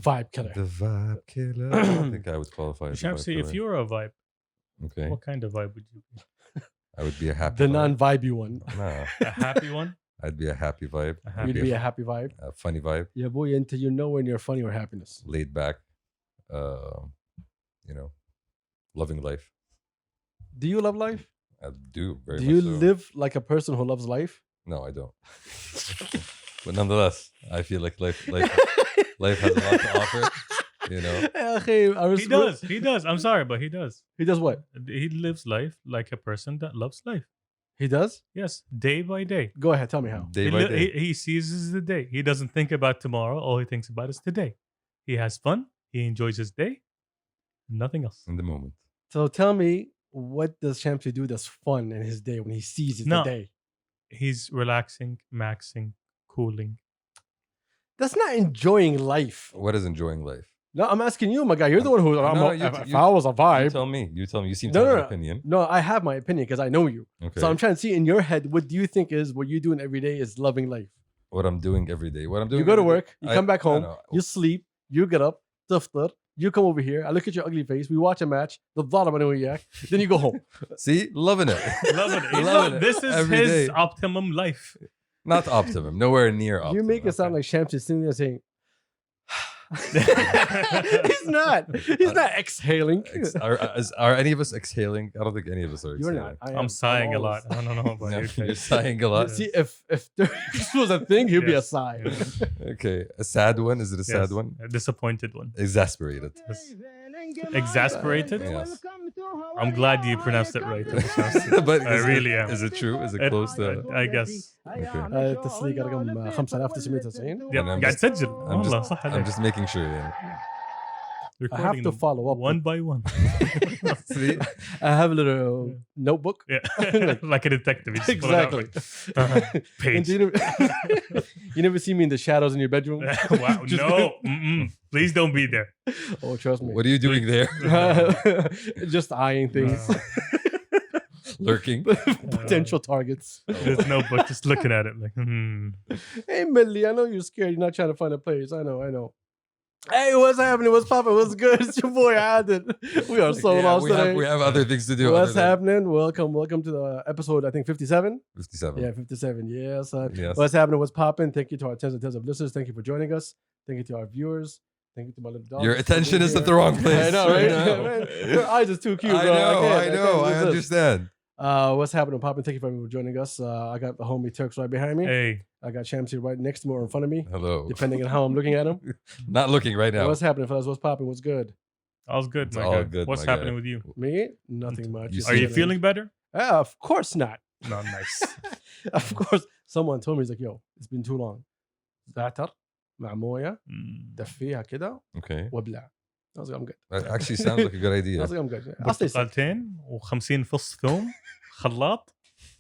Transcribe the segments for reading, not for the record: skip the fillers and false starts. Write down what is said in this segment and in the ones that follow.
vibe killer. The vibe killer. I don't think I would qualify as a vibe Shamsi, if killer. you were a vibe, Okay. what kind of vibe would you be? I would be a happy The vibe. non-vibey one. Nah, A happy one? I'd be a happy vibe. A I'd happy- You'd be a happy vibe. a funny vibe, Yeah, boy, until you know when you're funny or happiness. laid back, loving life. Do you love life? I do very Do much you so. live like a person who loves life? No, I don't. But nonetheless, I feel like life has a lot to offer. You know, He does. I'm sorry, but he does. He does what? He lives life like a person that loves life. He does? Yes, day by day. Go ahead, tell me how. day by day. He seizes the day. He doesn't think about tomorrow. All he thinks about is today. He has fun. He enjoys his day. Nothing else. In the moment. So tell me, what does Shamsi do that's fun in his day when he seizes No. the day? He's relaxing, maxing, cooling. That's not enjoying life. What is enjoying life? No, I'm asking you, my guy. You're the one who. If I was a You vibe. tell me. You tell me. You seem No, to have no, an no. opinion. No, I have my opinion because I know you. Okay. So I'm trying to see in your head, what do you think is what you're doing every day is loving life? What I'm doing every day. What I'm doing. You go to every day- work, you come back home, know. you sleep, you get up, taftar, you come over here, I look at your ugly face, we watch a match, then you go home. See, loving it. Loving it. Loving it. This is Every his day. optimum life. Not optimum. Nowhere near optimum. You make it sound like Shamsi sitting there saying, he's not. He's not exhaling. Are any of us exhaling? I don't think any of us are You're exhaling. not. I am. I'm sighing a always- lot. I don't know about No, you. you're sighing a lot. See, if this was a thing, he'd be a Yes. sigh. Yes. Okay, a sad one. Is it a sad Yes. one? A disappointed one. Exasperated. Yes. Exasperated? Yes. I'm glad you pronounced it right. But I really am. Is it true? Is it It- close to? I guess. التسليك رقم 5999. Yep. I'm قاعد just- تسجل I'm والله just, صح I'm عليك. just making sure. Yeah. I have Recording to them follow up. one by one. See? I have a little notebook. Yeah, like a detective. You just pull it out, Exactly. like, And page. do you never see me in the shadows in your bedroom? Wow, Just- no. Please don't be there. Oh, trust me. What are you doing there? Just eyeing things. Lurking. Potential targets. There's no book, just looking at it like, Hey, Medley, I know you're scared. You're not trying to find a place. I know. Hey, what's happening? What's popping? What's good? It's your boy Adit. We are so Yeah, lost we today. have other things to do. What's other than happening? Welcome to the episode, I think 57. 57. Yeah, 57. Yes. Yes. What's happening? What's popping? Thank you to our tens and tens of listeners. Thank you for joining us. Thank you to our viewers. Thank you to my little dog. Your attention is at the wrong place. I know, right? I know. Your eyes is too cute, I bro. know. can't I resist. understand. What's happening, popping? Thank you for joining us. I got the homie Turks right behind me. hey, I got Shamsi right next to me or in front of me, Hello. depending on how I'm looking at him. Not looking right now. What's happening, fellas? What's popping? What's good? all's good, It's my all guy. good, What's my happening guy. with you? Me? Nothing much. You Just Are you chilling. feeling better? Of course not. No, nice. Of course. Someone told me, he's like, yo, it's been too long. زعتر مع مويه دفيها كده Okay. وابلع. I was like, I'm good. That actually sounds like a good I idea. was like, I'm good. I'll stay safe. برتقالتين و50 فص ثوم خلاط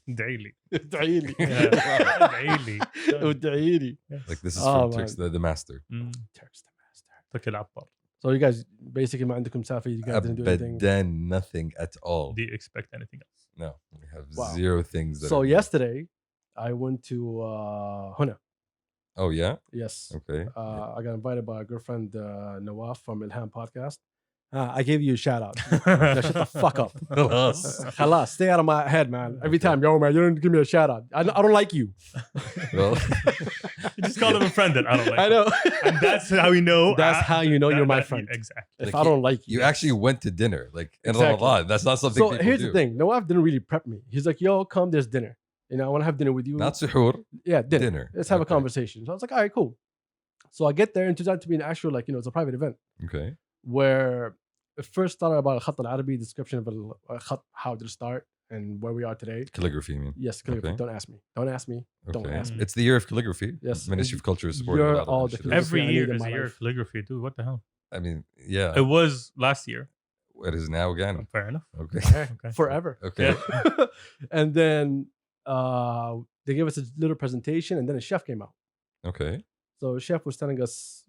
ادعي لي ادعي لي. ادعي لي ادعي لي. Like this is Oh, from Turks, man. the master. Turks the master. ترك العبار. So you guys basically ما عندكم سالفة. You guys didn't do anything. Then nothing at all. Do you expect anything else? No, we have Wow. zero things. That So are- yesterday, I went to huna. Oh yeah. Yes. Okay. I got invited by a good friend, Nawaf from Ilham Podcast. I gave you a shout out. Now shut the fuck up. Khalas, stay out of my head, man. Every time, yo, man, you don't give me a shout out. I don't like you. Well, You just call him a friend that I don't like. I know. And that's how we know. That's how you know you're my friend. Exactly. If Like I don't like you. you actually went to dinner, like in Exactly. Ramadan. That's not something. So people here's do. the thing. Nawaf didn't really prep me. He's like, yo, come, there's dinner. You know, I want to have dinner with you. Not suhoor. Yeah, dinner. Dinner. Let's have a Okay. conversation. So I was like, all right, cool. So I get there and it turns out to be an actual, like, it's a private event Okay. where it first started about al-Khat al-Arabi, description of al-Khat, how did it start and where we are today. Calligraphy, you mean? Yes, calligraphy. Okay. Don't ask me. Don't ask me. Don't Okay. ask me. It's the year of calligraphy. Yes. Ministry of Culture is supporting You're a lot of all the initiatives. calligraphy Every I year need in is my a year life. of calligraphy, dude. What the hell? I mean, yeah. It was last year. It is now again. Fair enough. Okay. Okay. Forever. Okay. And then they gave us a little presentation and then a chef came out. Okay. So the chef was telling us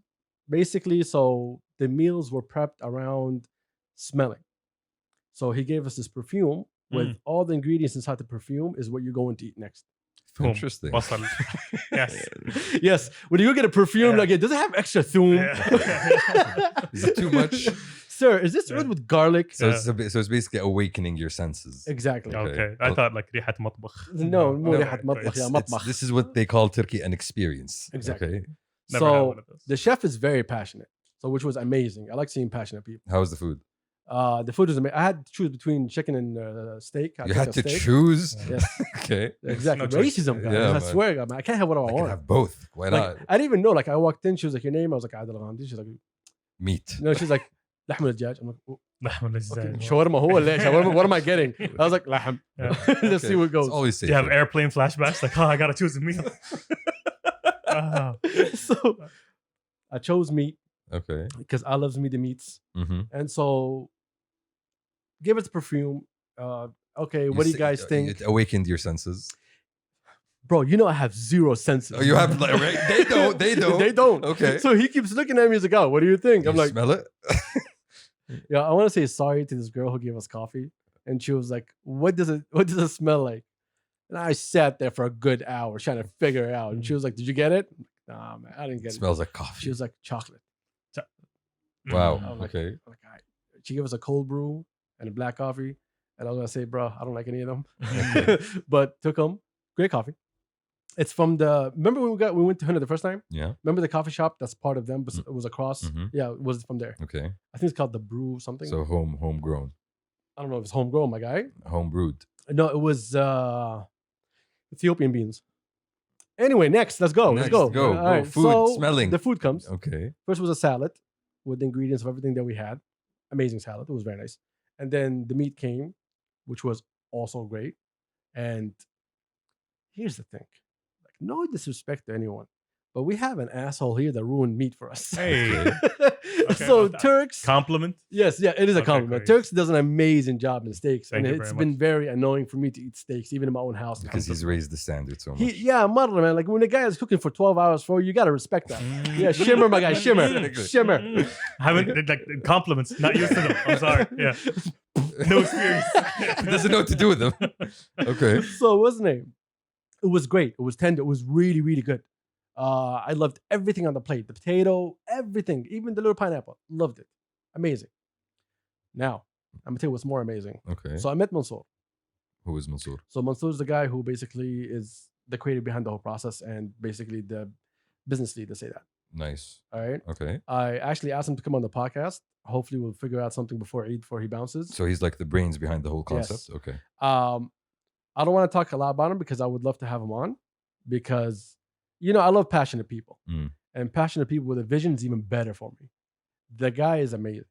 basically, so the meals were prepped around smelling. So he gave us this perfume with all the ingredients inside the perfume is what you're going to eat next. Thum. Interesting. Basal. Yes. Yes, when you get a perfume, Yeah. like it does it have extra thum? Is it too much? Sir, is this Yeah. with garlic? So it's basically awakening your senses. Exactly. Okay. I thought like ريحة مطبخ. No, مو No, ريحة مطبخ it's- يا It's- مطبخ. this is what they call Turkey an experience. Exactly. Okay. Never had So one of those. the chef is very passionate, so which was amazing. I like seeing passionate people. How was the food? The food was amazing. I had to choose between chicken and steak. I You took had a to steak. choose. Yes, Okay. exactly. no choice. Racism, guys. Yeah, I man. swear, God, man, I can't have whatever I I can want. have both. Why Like, not? I didn't even know. Like, I walked in, she was like, "Your name?" I was like, "Adil Ghamdi." She's like, Meat. "No." She's like, "لحم الدجاج." I'm like, "Oh, لحم الدجاج. okay, shawarma هو ولا إيش? What am I getting? I was like, "لحم." Yeah. Let's see what It's goes. always Do safe. you have airplane flashbacks? Like, oh, I gotta choose a meal. Ah. So I chose meat Okay. because I love meat and meats, Mm-hmm. and so give it the perfume. Okay, what do you guys think, It awakened your senses. bro? You know I have zero senses. Oh, you have like, right? They don't. They don't. They don't. Okay. So he keeps looking at me. He's like, "Oh, what do you think?" I'm You like, smell it. "Yeah, I want to say sorry to this girl who gave us coffee." And she was like, "What does it smell like?" And I sat there for a good hour trying to figure it out. And she was like, "Did you get it?" I'm like, "Nah, man, I didn't It get it." smells like coffee. She was like, "Chocolate." Wow. I'm like, Okay. I'm like, all right. She gave us a cold brew and a black coffee. And I was gonna say, bro, I don't like any of them. But took them. Great coffee. It's from the. Remember when we went to Huna the first time? Yeah. Remember the coffee shop that's part of them, but it was across. Mhm. Yeah, it was from there. Okay. I think it's called the Brew something. So homegrown, I don't know if it's homegrown, my guy. home brewed. No, it was Ethiopian beans. Anyway, next, let's go. Next, let's go. go. All right, Food, so smelling. The food comes. Okay. First was a salad with the ingredients of everything that we had. Amazing salad. It was very nice. And then the meat came, which was also great. And here's the thing. Like, no disrespect to anyone, but we have an asshole here that ruined meat for us. Hey. Okay, So about that. Turks. Compliment. Yes, yeah, it is a Okay, compliment. great. Turks does an amazing job in steaks. Thank and you it's very been very annoying for me to eat steaks, even in my own house. Because he's raised the standard so much. Yeah, mother, man. Like when the guy is cooking for 12 hours for you, you gotta respect that. Yeah, shimmer, my guy, shimmer. Shimmer. Haven't like compliments. Not used to them. I'm sorry. Yeah. No experience. Doesn't know what to do with them. Okay. So what's the name? It was great. It was tender. It was really, really good. I loved everything on the plate. The potato, everything, even the little pineapple. Loved it. Amazing. Now, I'm gonna tell you what's more amazing. Okay. So I met Mansour. Who is Mansour? So Mansour's the guy who basically is the creator behind the whole process and basically the business lead to say that. Nice. All right. Okay. I actually asked him to come on the podcast. Hopefully we'll figure out something before Eid before he bounces. So he's like the brains behind the whole concept. Yes. Okay. I don't want to talk a lot about him because I would love to have him on because, you know, I love passionate people. Mm. And passionate people with a vision is even better for me. The guy is amazing.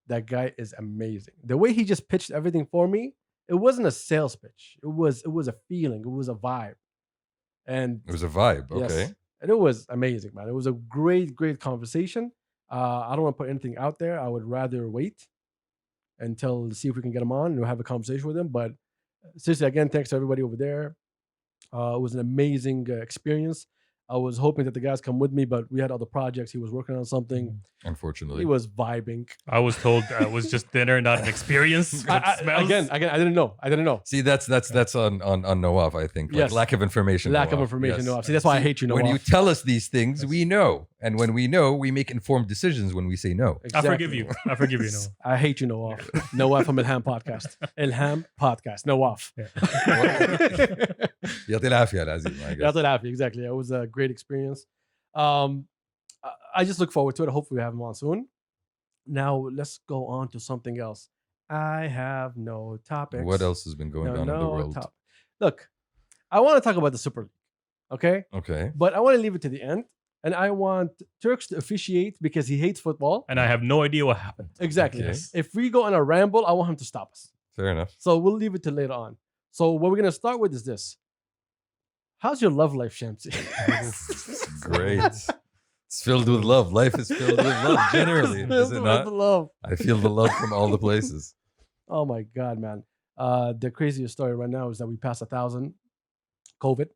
That guy is amazing. The way he just pitched everything for me, it wasn't a sales pitch. It was a feeling. It was a vibe. And It was a vibe. yes, Okay. and it was amazing, man. It was a great conversation. I don't want to put anything out there. I would rather wait until see if we can get him on and we'll have a conversation with him. But seriously, again, thanks to everybody over there. It was an amazing experience. I was hoping that the guys come with me, but we had other projects. He was working on something. Unfortunately. He was vibing. I was told it was just dinner, not an experience. Again, I didn't know. I didn't know. See, that's on Nawaf, I think. Like Yes. lack of information. Lack of Nawaf. information. Yes. No, see, that's why I hate you. When Nawaf. you tell us these things, we know. And when we know, we make informed decisions when we say no. I forgive you. I forgive you. No. I hate you, Nawaf. Nawaf from Ilham Podcast. Ilham Podcast. Nawaf. يعطي العافية العزيز. I guess. That's what happened. Exactly. It was a great experience. I just look forward to it. Hopefully, we have him on soon. Now, let's go on to something else. I have no topics. What else has been going on in the world? Look, I want to talk about the Super League. Okay. Okay. But I want to leave it to the end. And I want Turks to officiate because he hates football. And I have no idea what happened. Exactly. Okay. If we go on a ramble, I want him to stop us. Fair enough. So we'll leave it to later on. So what we're going to start with is this. How's your love life, Shamsi? Great. It's filled with love. Life is filled with love generally, It's is filled it with not? love. I feel the love from all the places. Oh my God, man. The craziest story right now is that we passed 1,000 COVID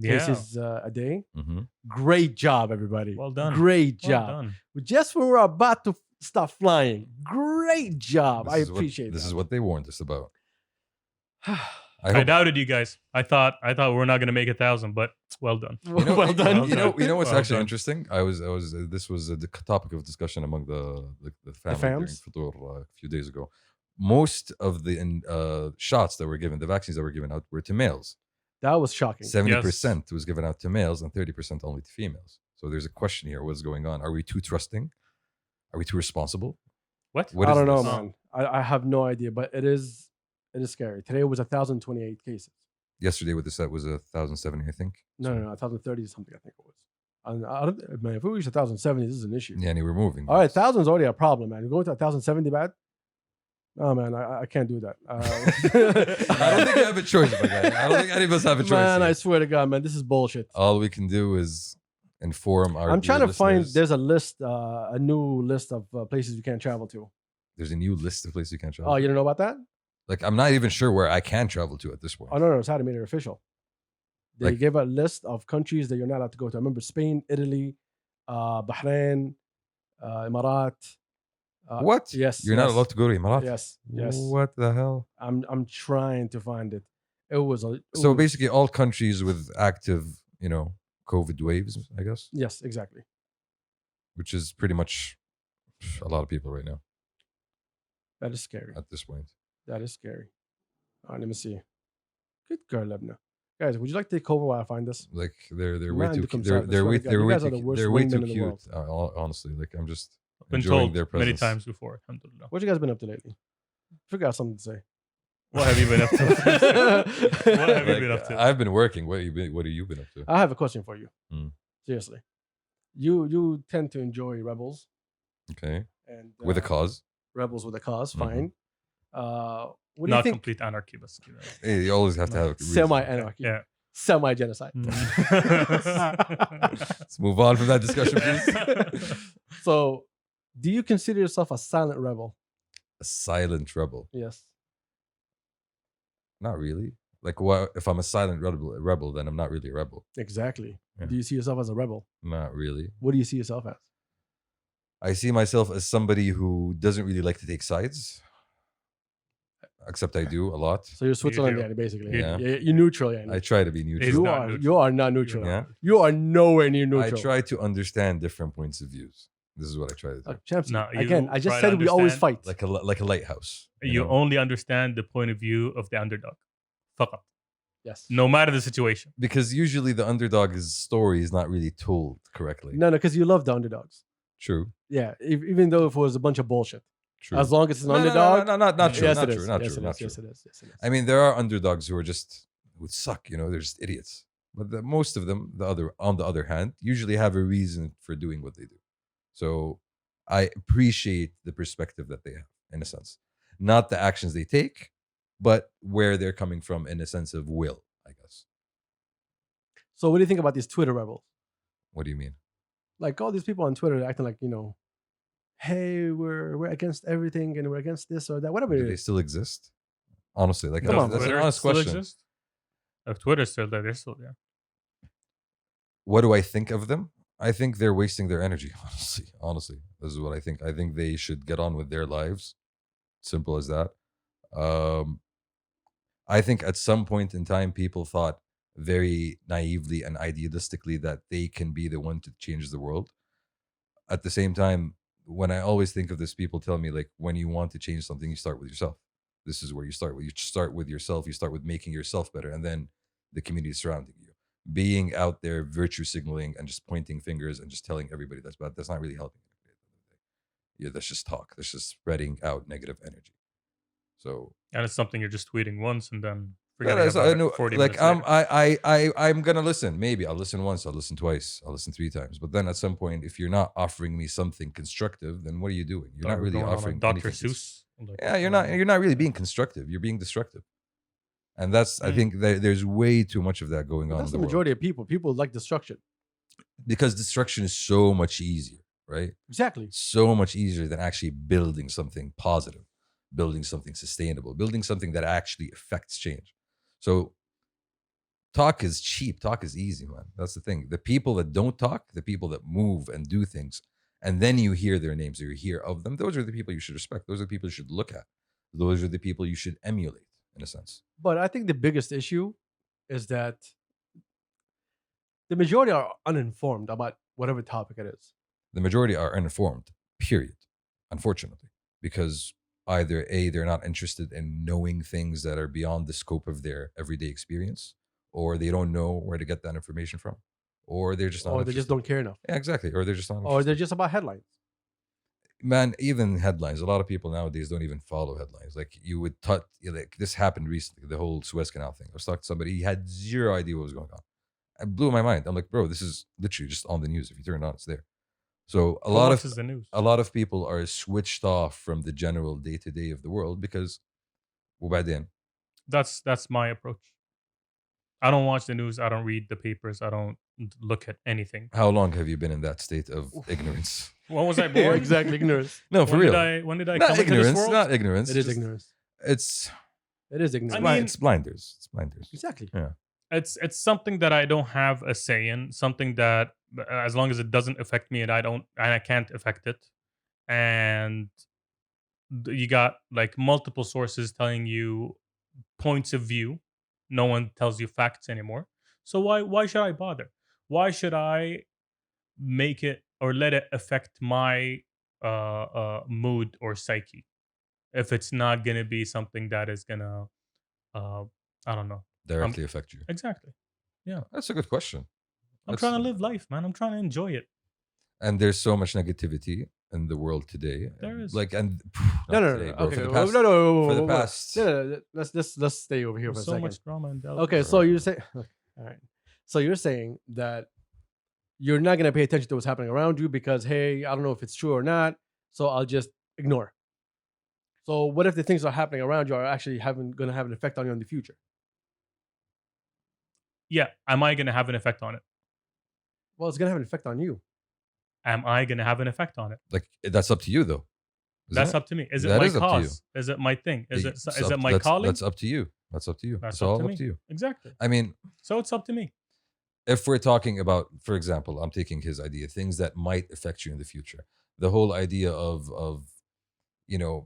cases a day. Mhm. Great job, everybody. Well done. Great Well job. done. Just when we're about to stop flying. Great job. I This is appreciate This that. is what they warned us about. I I hope. doubted you guys. I thought we're not gonna make 1,000, but well done. Well done. You know what's Well actually done. interesting? This was a topic of discussion among the family during fams? Futur a few days ago. Most of the shots that were given, the vaccines that were given out, were to males. That was shocking. 70% was given out to males and 30% only to females. So there's a question here: what's going on? Are we too trusting? Are we too responsible? What? What I is don't know, this? man. I have no idea, but it is scary. Today was 1,028 cases. Yesterday, with the set was 1,070, I think. No, 1,030 is something I think it was. And I don't, man, if we reach 1,070, this is an issue. Yeah, and we're moving. All right, 1,000 is already a problem, man. Going to 1,070 bad? Oh man, I can't do that. I don't think you have a choice, my guy. I don't think any of us have a choice. Man, here. I swear to God, man, this is bullshit. All we can do is inform our. I'm trying to find. listeners. There's a list, a new list of places you can't travel to. There's a new list of places you can't travel. Oh, you don't know about that? Like, I'm not even sure where I can travel to at this point. Oh no, it's how they made it official. They Like- gave a list of countries that you're not allowed to go to. I remember Spain, Italy, Bahrain, Emirat. What? Yes, You're not yes. allowed to go to Emirat? Yes, yes. What the hell? I'm trying to find it. It was a. So basically, all countries with active, COVID waves, I guess, Yes, exactly. which is pretty much a lot of people right now That is scary. at this point. That is scary. All right, let me see. Good girl, Lebna. Guys, would you like to take over while I find this? Like they're Man, way do too come they're south. I they're swear way to God, they're you way guys are too the worst they're way wingmen too in the cute. world. Honestly, like I'm just Been enjoying told their presence many times before. Alhamdulillah. What you guys been up to lately? Figure out something to say. What have you been up to? What have you Like, been up to? I've been working. What have you been up to? I have a question for you. Hmm. Seriously, you tend to enjoy rebels Okay, and with a cause. rebels with a cause. Mhm. Fine. What do you Not think? complete anarchy, but Hey, you always have to have a reason. Semi-anarchy, yeah. semi-genocide. Let's move on from that discussion, please. So, do you consider yourself a silent rebel? A silent rebel. Yes. Not really. Like, what if I'm a silent rebel, then I'm not really a rebel. Exactly. Yeah. Do you see yourself as a rebel? Not really. What do you see yourself as? I see myself as somebody who doesn't really like to take sides. Except I do a lot. So you're Switzerland, do. yeah, basically. Yeah. You're neutral, yeah. I try to be neutral. He's You not are. neutral. You are not neutral. Yeah. You are nowhere near I neutral. try to understand different points of views. This is what I try to do. Champs, No, you again, I just try to said we always understand, fight. Like a lighthouse. You know? only understand the point of view of the underdog. فقط. Yes. No matter the situation. Because usually the underdog's story is not really told correctly. No, because you love the underdogs. True. Yeah, even though if it was a bunch of bullshit. True. As long as it's an No, underdog. No, not true. Yes, Not it true. is. Not Yes, true. it Not is. true. Yes, it is. Yes, it is. I mean, there are underdogs who would suck. They're just idiots. But most of them, on the other hand, usually have a reason for doing what they do. So I appreciate the perspective that they have, in a sense, not the actions they take, but where they're coming from, in a sense of will, I guess. So what do you think about these Twitter rebels? What do you mean? Like all these people on Twitter acting like, hey, we're against everything and we're against this or that, whatever Do it they is. still exist? Honestly, like Come on, that's an Twitter honest still question. exists? If Twitter's still there, they're still there. What do I think of them? I think they're wasting their energy. Honestly, this is what I think. I think they should get on with their lives. Simple as that. I think at some point in time, people thought very naively and idealistically that they can be the one to change the world. At the same time, when I always think of this, people tell me, like, when you want to change something, you start with yourself. This is where you start. You start with yourself. You start with making yourself better, and then the community surrounding you. Being out there, virtue signaling, and just pointing fingers and just telling everybody that's bad, that's not really helping. Yeah, that's just talk. That's just spreading out negative energy. So And it's something you're just tweeting once and then yeah, forgetting about I it know, 40 like minutes later. I'm gonna listen. Maybe I'll listen once. I'll listen twice. I'll listen 3 times. But then at some point, if you're not offering me something constructive, then what are you doing? You're not Or really going on a offering Dr. anything. Seuss. Like, Yeah, you're not really being constructive. You're being destructive, and that's I think there's way too much of that going on. That's in the the world. majority of people. People like destruction. Because destruction is so much easier, right? Exactly. So much easier than actually building something positive, building something sustainable, building something that actually affects change. So talk is cheap. Talk is easy, man. That's the thing. The people that don't talk, the people that move and do things, and then you hear their names or you hear of them, those are the people you should respect. Those are the people you should look at. Those are the people you should emulate. in a sense. But I think the biggest issue is that the majority are uninformed about whatever topic it is. The majority are uninformed, period, unfortunately, because either A, they're not interested in knowing things that are beyond the scope of their everyday experience, or they don't know where to get that information from, or they're just not Or they just interested. don't care enough. Yeah, exactly. Or they're just not Or interested. they're just about headlines. Man, even headlines. A lot of people nowadays don't even follow headlines. Like you would like this happened recently, the whole Suez Canal thing. I was talking to somebody, he had zero idea what was going on. It blew my mind. I'm like, bro, this is literally just on the news. If you turn it on, it's there. So How much is the news? a lot of people are switched off from the general day to day of the world because وبعدين. That's my approach. I don't watch the news. I don't read the papers. I don't look at anything. How long have you been in that state of ignorance? When was I Yeah, born? exactly. Ignorance. No, for when real. When did I Not come into this ignorance. world? Not ignorance. It is just- ignorance. It's It is ignorance. I mean- it's blinders. It's blinders. Exactly. It's something that I don't have a say in. Something that, as long as it doesn't affect me and I can't affect it, and you got like multiple sources telling you points of view. No one tells you facts anymore. So why should I bother? Why should I make it or let it affect my mood or psyche if it's not gonna be something that is gonna I don't know. Directly affect you. Exactly. Yeah, that's a good question. I'm That's- trying to live life, man. I'm trying to enjoy it. And there's so much negativity in the world today. There is. Like, and No, not no, today, no. bro, Okay, for the no, past, no, no, for the no, no, past. no, no, let's stay over here for There's a so second. much drama and doubt. Okay, so you're saying, all right. So you're saying that you're not gonna pay attention to what's happening around you because, hey, I don't know if it's true or not, so I'll just ignore. So what if the things that are happening around you are actually gonna have an effect on you in the future? Yeah, am I gonna have an effect on it? Well, it's gonna have an effect on you. Am I gonna have an effect on it? Like, that's up to you, though. Isn't That's it? up to me. Is it That my is up to you. cause? Is it my thing? Is It's it up- my that's- calling? That's up to you. That's up to you. That's It's up all to up me. to you. Exactly. I mean, So it's up to me. if we're talking about, for example, I'm taking his idea, things that might affect you in the future. The whole idea of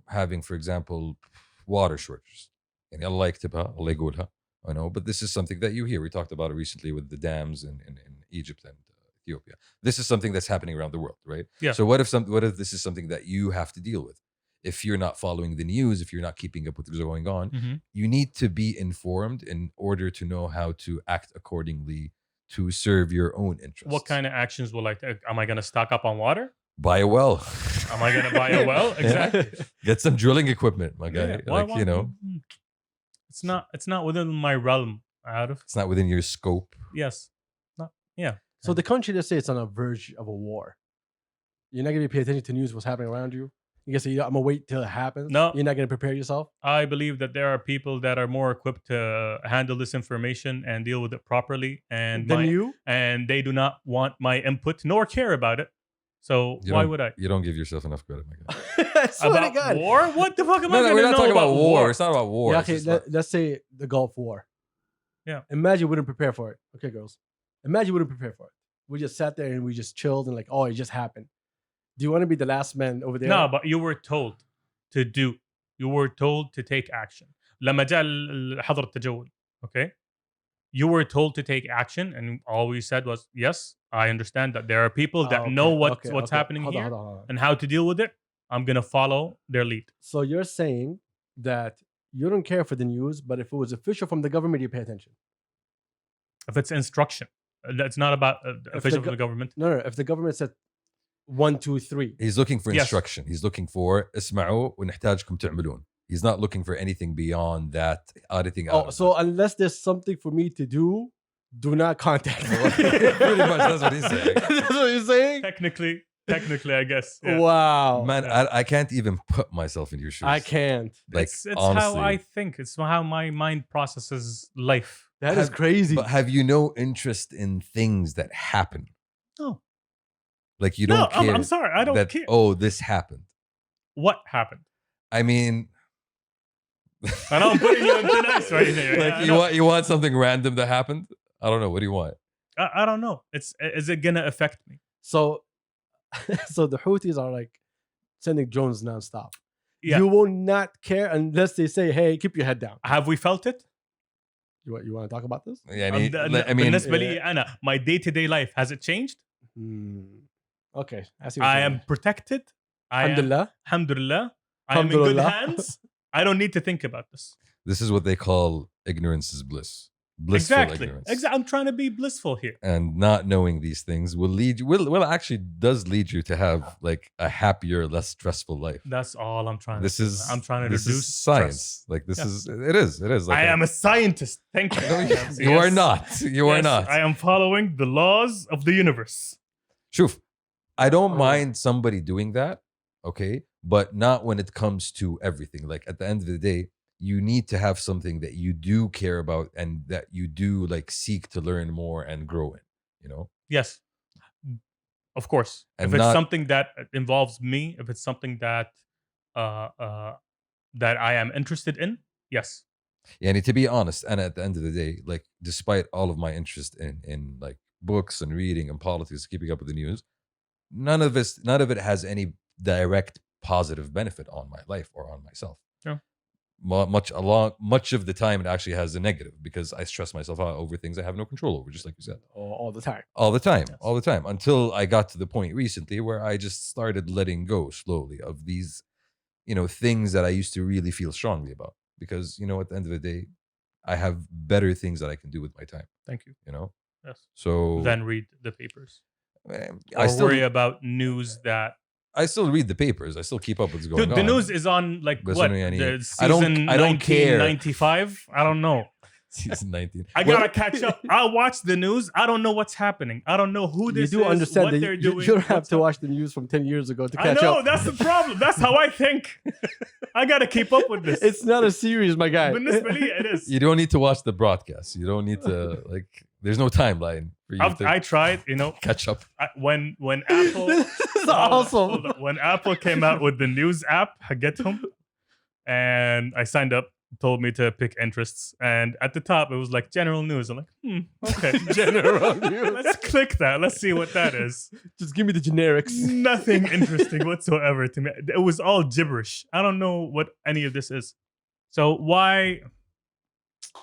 having, for example, water shortages. يعني الله يكتبها, الله يقولها. I know, but this is something that you hear. We talked about it recently with the dams in Egypt and Ethiopia. This is something that's happening around the world, right? Yeah. So what if this is something that you have to deal with? If you're not following the news, if you're not keeping up with what's going on, Mhm. you need to be informed in order to know how to act accordingly to serve your own interests. What kind of actions will I take? Am I gonna stock up on water? Buy a well. Am I gonna buy a well? Exactly. Get some drilling equipment, my guy. Yeah, Like, why- It's not within my realm. Out of it's not within your scope. yes, not yeah. So the country, let's say it's on a verge of a war. You're not gonna pay attention to news, what's happening around you. You can say, I'm gonna wait till it happens. No. You're not gonna prepare yourself. I believe that there are people that are more equipped to handle this information and deal with it properly, and and they do not want my input nor care about it. So You why don't- would I? You don't give yourself enough credit, my guy. I swear to About God. war? What the fuck am I No, gonna we're not know talking about about war. It's not about war. Yeah, It's okay, just not- let's say the Gulf War. Yeah. Imagine we wouldn't prepare for it. Okay, girls. Imagine we wouldn't prepare for it. We just sat there and we just chilled and like, oh, it just happened. Do you want to be the last man over there? No, but you were told to do. You were told to take action. لما جاء حظر التجول, okay? You were told to take action, and all we said was, yes, I understand that there are people that know what's happening Hold on, here hold on, hold on. and how to deal with it. I'm gonna follow their lead. So you're saying that you don't care for the news, but if it was official from the government, you pay attention. If it's instruction, it's not about official the from the government. No, if the government said 1, 2, 3. He's looking for Yes. instruction. He's looking for اسمعوا ونحتاجكم تعملون. He's not looking for anything beyond that. Anything out Oh, of so unless there's something for me to do, do not contact me. Pretty much, that's what he's saying. That's what you're saying? Technically, I guess. Yeah. Wow. that. Man, Yeah. I can't even put myself in your shoes. I can't. Like, it's honestly. how I think. It's how my mind processes life. That is crazy. But have you no interest in things that happen? No. Like, you No, don't care. I'm sorry. I don't that, care. Oh, this happened. What happened? I mean, I know I'm putting you in thin ice right here. like I you want something random that happened? I don't know. What do you want? I don't know. Is it gonna affect me? So, so the Houthis are like sending drones nonstop. Yeah. You will not care unless they say, "Hey, keep your head down." Have we felt it? You want to talk about this? يعني, I mean, بالنسبة لي أنا, my day-to-day life, has it changed? Okay, I see. What I you're am saying. protected. I am, Alhamdulillah. alhamdulillah. I am in good Alhamdulillah. hands. I don't need to think about this. this is what they call ignorance is bliss. Blissful Exactly. ignorance. I'm trying to be blissful here. And not knowing these things will lead you, will actually does lead you to have like a happier, less stressful life. That's all I'm trying This to do. is I'm trying to this reduce is science. stress. Like this Yeah. is it is like I am a scientist. Thank you. you are not. You are Yes, not. I am following the laws of the universe. Shuf, I don't Oh. mind somebody doing that, okay, but not when it comes to everything. Like at the end of the day, you need to have something that you do care about and that you do like seek to learn more and grow in, you know? Yes, of course. And if it's not- something that involves me, if it's something that that I am interested in, yes. And to be honest, and at the end of the day, like despite all of my interest in like books and reading and politics, keeping up with the news, none of it has any direct positive benefit on my life or on myself. Yeah. Much of the time it actually has a negative because I stress myself out over things I have no control over, just like you said. All the time. All the time, Yes. all the time, until I got to the point recently where I just started letting go slowly of these, things that I used to really feel strongly about. Because, at the end of the day, I have better things that I can do with my time, Thank you. Yes. So Then read the papers. I Or still worry about news that I still read the papers. I still keep up with what's going Dude, on. the news is on like But what? yani, The I don't- season I don't care. 1995? I don't know. Season 19. I gotta catch up. I'll watch the news. I don't know what's happening. I don't know who You this do is, understand what that they're you doing. don't have what's to up. watch the news from 10 years ago to I catch know, up. that's the problem. That's how I think. I gotta keep up with this. It's not a series, my guy. بالنسبة لي, it is. You don't need to watch the broadcast. You don't need to there's no timeline for you to I tried, catch up. when Apple This is awesome. hold on. When Apple came out with the news app, حقتهم, and I signed up, told me to pick interests, and at the top it was like general news. I'm like, okay, General news. Let's click that. Let's see what that is. Just give me the generics. Nothing interesting whatsoever to me. It was all gibberish. I don't know what any of this is. So why?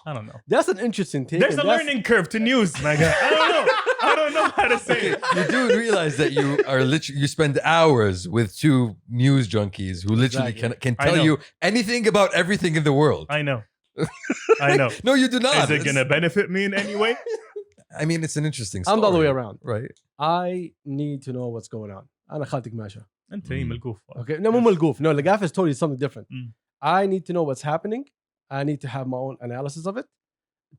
I don't know. That's an interesting take. There's and a that's- learning curve to news, my guy. I don't know. I don't know how to say it. You do realize that you are literally you spend hours with two news junkies who literally Exactly. can I tell know. you anything about everything in the world. I know. I know. No, you do not. Is it gonna benefit me in any way? I mean, it's an interesting story. I'm the other way around. Right. I need to know what's going on. أنا خالتك ماشى. انت ملقوف. Okay. No, مو ملقوف. No, القاف is totally something different. Mm. I need to know what's happening. I need to have my own analysis of it.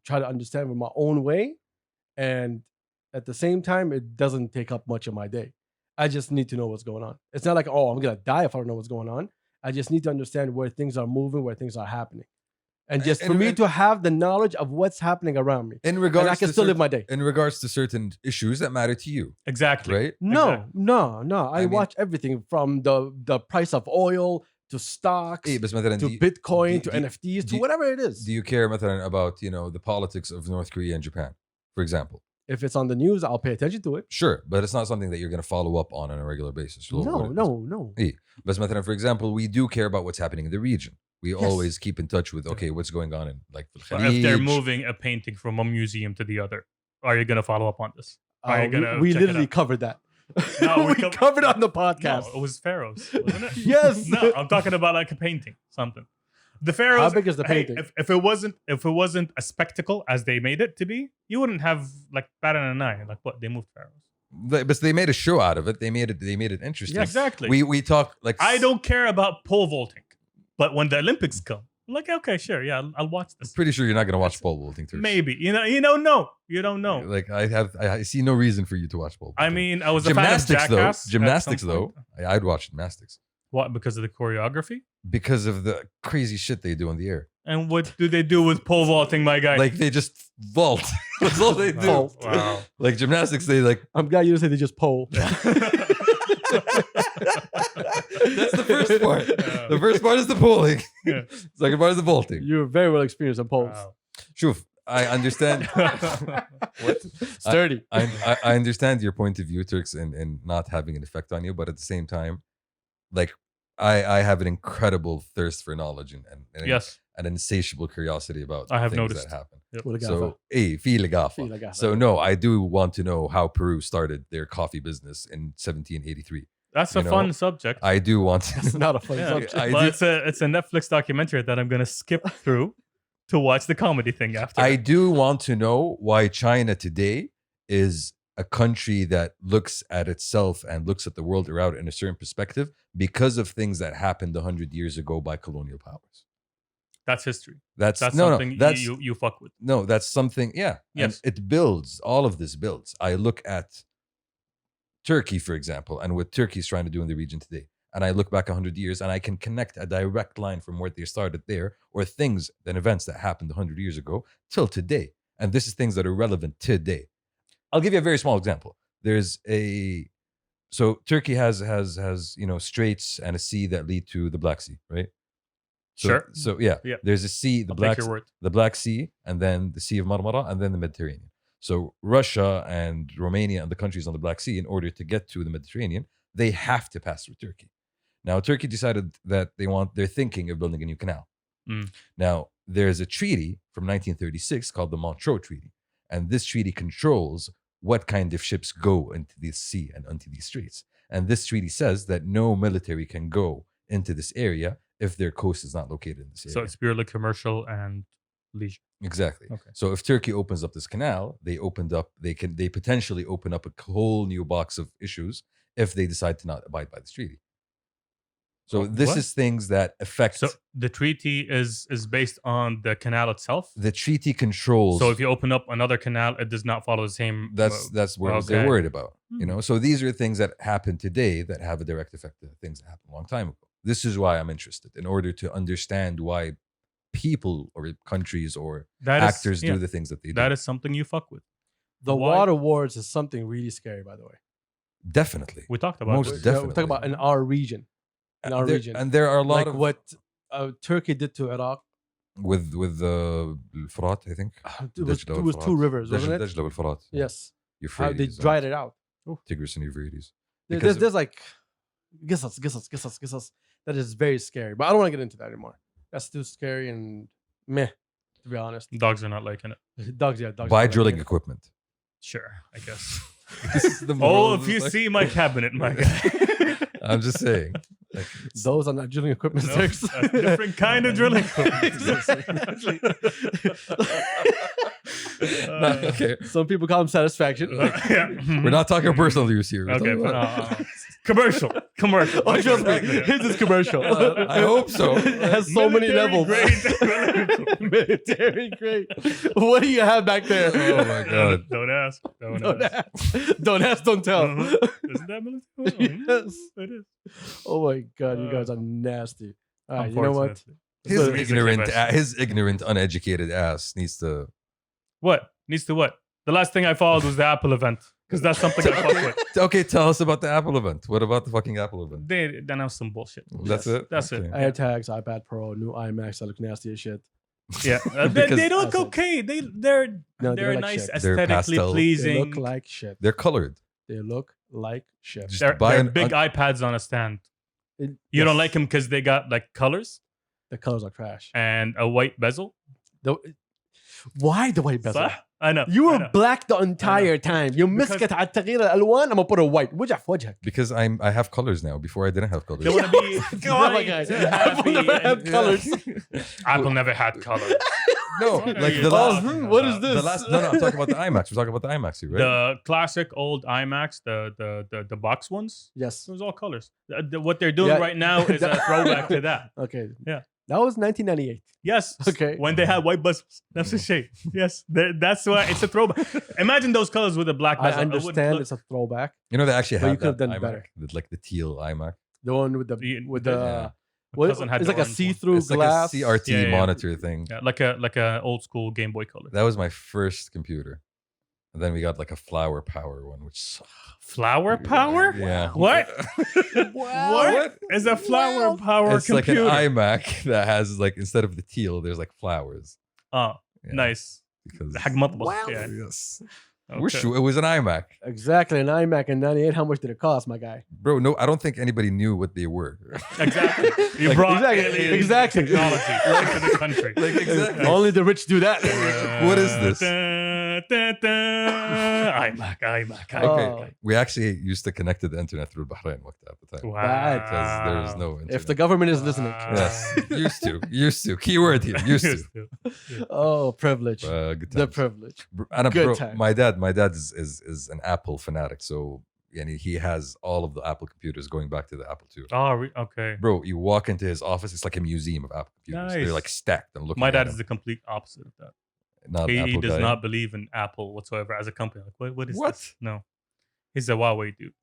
Try to understand it my own way. And at the same time, it doesn't take up much of my day. I just need to know what's going on. It's not like, oh, I'm going to die if I don't know what's going on. I just need to understand where things are moving, where things are happening. And just for me to have the knowledge of what's happening around me. In And regards I can to still live my day. in regards to certain issues that matter to you, Exactly. right? No, Exactly. no. I mean- watch everything from the price of oil to stocks إيه بس مثلا to do you- Bitcoin to do you- NFTs do to you- whatever it is. Do you care مثلا about the politics of North Korea and Japan, for example? If it's on the news, I'll pay attention to it. Sure, but it's not something that you're going to follow up on a regular basis. You'll No, avoid it. no. But مثلا, for example, we do care about what's happening in the region. We always keep in touch with what's going on in like the So if they're Khalij. moving a painting from one museum to the other, are you gonna follow up on this? Are you gonna We check it literally out? covered that. No, we we covered it on the No, podcast. it was pharaohs, wasn't it? Yes. No, I'm talking about like a painting, something. The pharaohs. How big is the hey, painting? if it wasn't a spectacle as they made it to be, you wouldn't have like batted an eye. Like what? They moved pharaohs. But they made a show out of it. They made it interesting. Yeah, exactly. We talk like I don't care about pole vaulting, but when the Olympics come, I'm like, okay, sure, yeah, I'll watch I'm this. pretty sure you're not going to watch pole vaulting. Turks. Maybe you don't know. You don't know. Like I see no reason for you to watch pole I vaulting. mean, I was a fan of gymnastics though. Jackass at Gymnastics some though. point. I'd watch gymnastics What? Because of the choreography? because of the crazy shit they do in the air. And what do they do with pole vaulting, my guy? Like they just vault. That's all they do. Vault. Wow. Like gymnastics, they like. I'm glad you didn't say they just pole. That's the first part. The first part is the pulling. Yeah. Second part is the vaulting. You're very well experienced in poles. Wow. Shuf, I understand. What? Sturdy. I understand your point of view, Turks, and not having an effect on you, but at the same time, like I have an incredible thirst for knowledge and Yes, an insatiable curiosity about I have things noticed. that happen. Wala So, gafa. في لقافة. في لقافة. So no, I do want to know how Peru started their coffee business in 1783. that's a You know, fun subject. I do want to. It's not a funny Yeah. subject. I But do- it's a Netflix documentary that I'm gonna skip through to watch the comedy thing after. I do want to know why China today is a country that looks at itself and looks at the world around in a certain perspective because of things that happened 100 years ago by colonial powers. That's history. That's That's no, something no. That's you fuck with. no. That's something. Yeah. Yes. And it builds. All of this builds. I look at Turkey, for example, and what Turkey is trying to do in the region today. And I look back 100 years and I can connect a direct line from where they started there or things and events that happened 100 years ago till today. And this is things that are relevant today. I'll give you a very small example. So Turkey has straits and a sea that lead to the Black Sea, right? Sure. So yeah, Yeah. there's a sea, I'll take your word. the Black Sea, and then the Sea of Marmara, and then the Mediterranean. So Russia and Romania and the countries on the Black Sea, in order to get to the Mediterranean, they have to pass through Turkey. Now, Turkey decided that they're thinking of building a new canal. Mm. Now, there's a treaty from 1936 called the Montreux Treaty, and this treaty controls what kind of ships go into the sea and onto these straits. And this treaty says that no military can go into this area if their coast is not located in this area. So it's purely commercial and leisure. Exactly. Okay. So if Turkey opens up this canal, they potentially open up a whole new box of issues if they decide to not abide by this treaty. So this What? is things that affect So the treaty is based on the canal itself. the treaty controls. So if you open up another canal, it does not follow the same. that's what they're okay. worried about. You Hmm. know, so these are things that happen today that have a direct effect to things that happened a long time ago. This is why I'm interested, in order to understand why people or countries or that is- actors yeah, do the things that they do. That is something you fuck with. The Why- water wars is something really scary, by the way. Definitely. We talked about Most this. definitely. We're talking about in our region. In our There- region. and there are a lot Like of what Turkey did to Iraq. with the Frat, I think. It was Dajla two والفرات. rivers, wasn't it? Dajla والفرات. Yes. How Euphrates. they and dried it out. Tigris and Euphrates. There- Because- There's like Gissas. That is very scary. But I don't want to get into that anymore. That's too scary and meh, to be honest. Dogs are not liking it. Dogs. Buy are drilling like- equipment. Sure, I guess. This is the Oh, moral if of you the- see my cabinet, my guy. I'm just saying. Like, Those are not drilling equipment. No, sticks. that's different kind of drilling equipment. Exactly. okay. Some people call them satisfaction. Yeah. We're not talking personal use here. We're Okay, talking but, about- commercial. Oh, trust me, his is commercial. I hope so. It has so many levels. Military grade. What do you have back there? Oh my god. Don't ask. Don't Don't ask. ask. Don't ask, don't tell. Mhm. Isn't that military? Yes. It is. Oh my god, you guys are nasty. All right, you know what? Unfortunately. His That's what ignorant, it his ignorant, uneducated ass needs to. What? Needs to what? The last thing I followed was the Apple event. Because that's something I fuck with. Okay, tell us about the Apple event. What about the fucking Apple event? They announced some bullshit. That's Yes. it. That's it. Air tags, iPad Pro, new iMacs that look nasty as shit. Yeah. They Because- look That's it. okay. They're No, they're like nice, shit. They're aesthetically pastel. They pleasing. look like shit. They're colored. They look like shit. Just They're buy an big iPads on a stand. You don't like them because they got like colors The colors are trash. and a white bezel. Why the white bezel? صح؟ I know. You I were know. black the entire time. You Because- مسكت على تغيير الالوان. I'm gonna put a white. وجع في وجهك. Because I have colors now. Before I didn't have colors. They want to be God, bright guys. and Apple happy. never had and- colors. Apple never had colors. No, What are like you the last. talking what is about? this? The last. No, I'm talking about the IMAX. We're talking about the IMAX here, right? The classic old iMacs, the box ones. Yes. It was all colors. What they're doing Yeah. right now is a throwback to that. Okay. Yeah. That was 1998. Yes. Okay. When they had white buzzers. That's the shape. Yes. That's why it's a throwback. Imagine those colors with a black I bezel. It wouldn't understand look- it's a throwback. You know they actually But you have could have that done iMac, better. like the teal iMac. The one with the Yeah. what, cousin had it's the like a orange one. see-through It's glass. like a CRT Yeah, yeah. monitor thing. Yeah, like a old school Game Boy color. That was my first computer, and then we got like a flower power one, which Flower power? Yeah. What? Wow. What is a flower power It's computer? like an iMac that has like instead of the teal, there's like flowers. Oh, Yeah, nice. Because حق مطبخ Wow. يعني. yes, It was an iMac. Exactly, an iMac in '98. How much did it cost, my guy? Bro, no, I don't think anybody knew what they were. Exactly. You Like, brought exactly, exactly. technology into the country. Like, exactly. Only the rich do that. What is this? iMac. Okay, Oh. we actually used to connect to the internet through Bahrain at the time. Wow. Because there was no internet. If the government is listening. Yes, used to. Keyword here, used to. Oh, privilege. Good The times. privilege. And Good bro, times. my dad is an Apple fanatic, so he has all of the Apple computers going back to the Apple II. Oh, okay. Bro, you walk into his office, it's like a museum of Apple computers. They're Nice. like stacked and looking. My at dad him. is the complete opposite of that. Not an He Apple does guy. not believe in Apple whatsoever as a company. Like, what is What? this? No. He's a Huawei dude.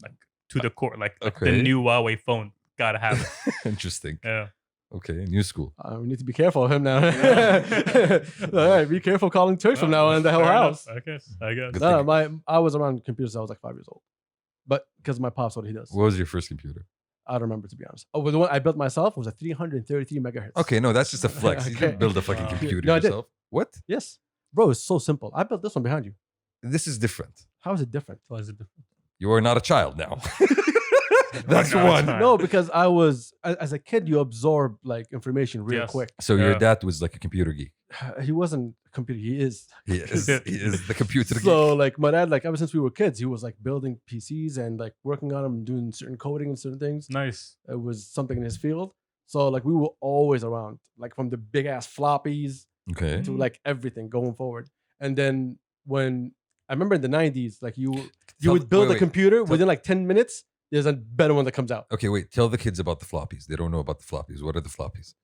Like, to the core. Like the Okay. new Huawei phone. Gotta have it. Interesting. Yeah. Okay, new school. We need to be careful of him now. All right, be careful calling Turks from now on in the whole Fair house. enough, I guess. Good No, thing. I was around computers. I was like 5 years old, but because my pop's what he does. What was your first computer? I don't remember, to be honest. Oh, well, the one I built myself was a 333 megahertz. Okay, no, that's just a flex. You Okay. didn't build a fucking Uh, computer No, I did. yourself. What? Yes, bro, it's so simple. I built this one behind you. This is different. How is it different? Why is it different? You are not a child now. That's No, one. it's not. No, because I was as a kid, you absorb like information real Yes. quick. So your Yeah. dad was like a computer geek. He wasn't a computer. He is. He is the computer geek. So like my dad, like ever since we were kids, he was like building PCs and like working on them, and doing certain coding and certain things. Nice. It was something in his field. So like we were always around, like from the big ass floppies Okay. to like everything going forward. And then when I remember in the '90s, like you would build a computer within like 10 minutes. There's a better one that comes out. Okay, wait. Tell the kids about the floppies. They don't know about the floppies. What are the floppies?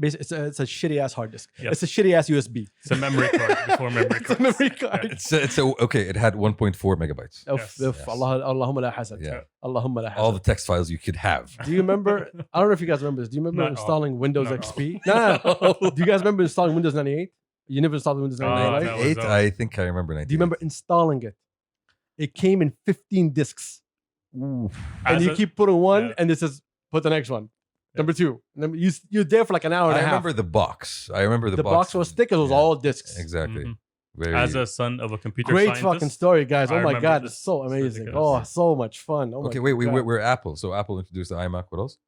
It's a shitty ass hard disk. Yep. It's a shitty ass USB. It's a memory card before memory It's a card. memory card. Okay. It had 1.4 megabytes. Oof, Yes. oof. Yes. Allahumma la hasad. Yeah. Allahumma la hasad. All the text files you could have. Do you remember? I don't know if you guys remember this. Do you remember Not installing Windows Not XP? No. Do you guys remember installing Windows 98? You never installed Windows 98? Oh, right? that was 98, all. I think I remember 98. Do you remember installing it? It came in 15 discs. And As you a- keep putting one, yeah. and it says, put the next one. Yeah. Number two. And then you're there for like an hour and I a half. remember the box. I remember The box was thick. It was Yeah. all discs. Exactly. Mhm. Very. As a son of a computer Great scientist. fucking story, guys. I Oh my remember God. this. It's so It's amazing. ridiculous. Oh, so much fun. Oh my Okay, wait. God. We're Apple. So Apple introduced the iMac. What else?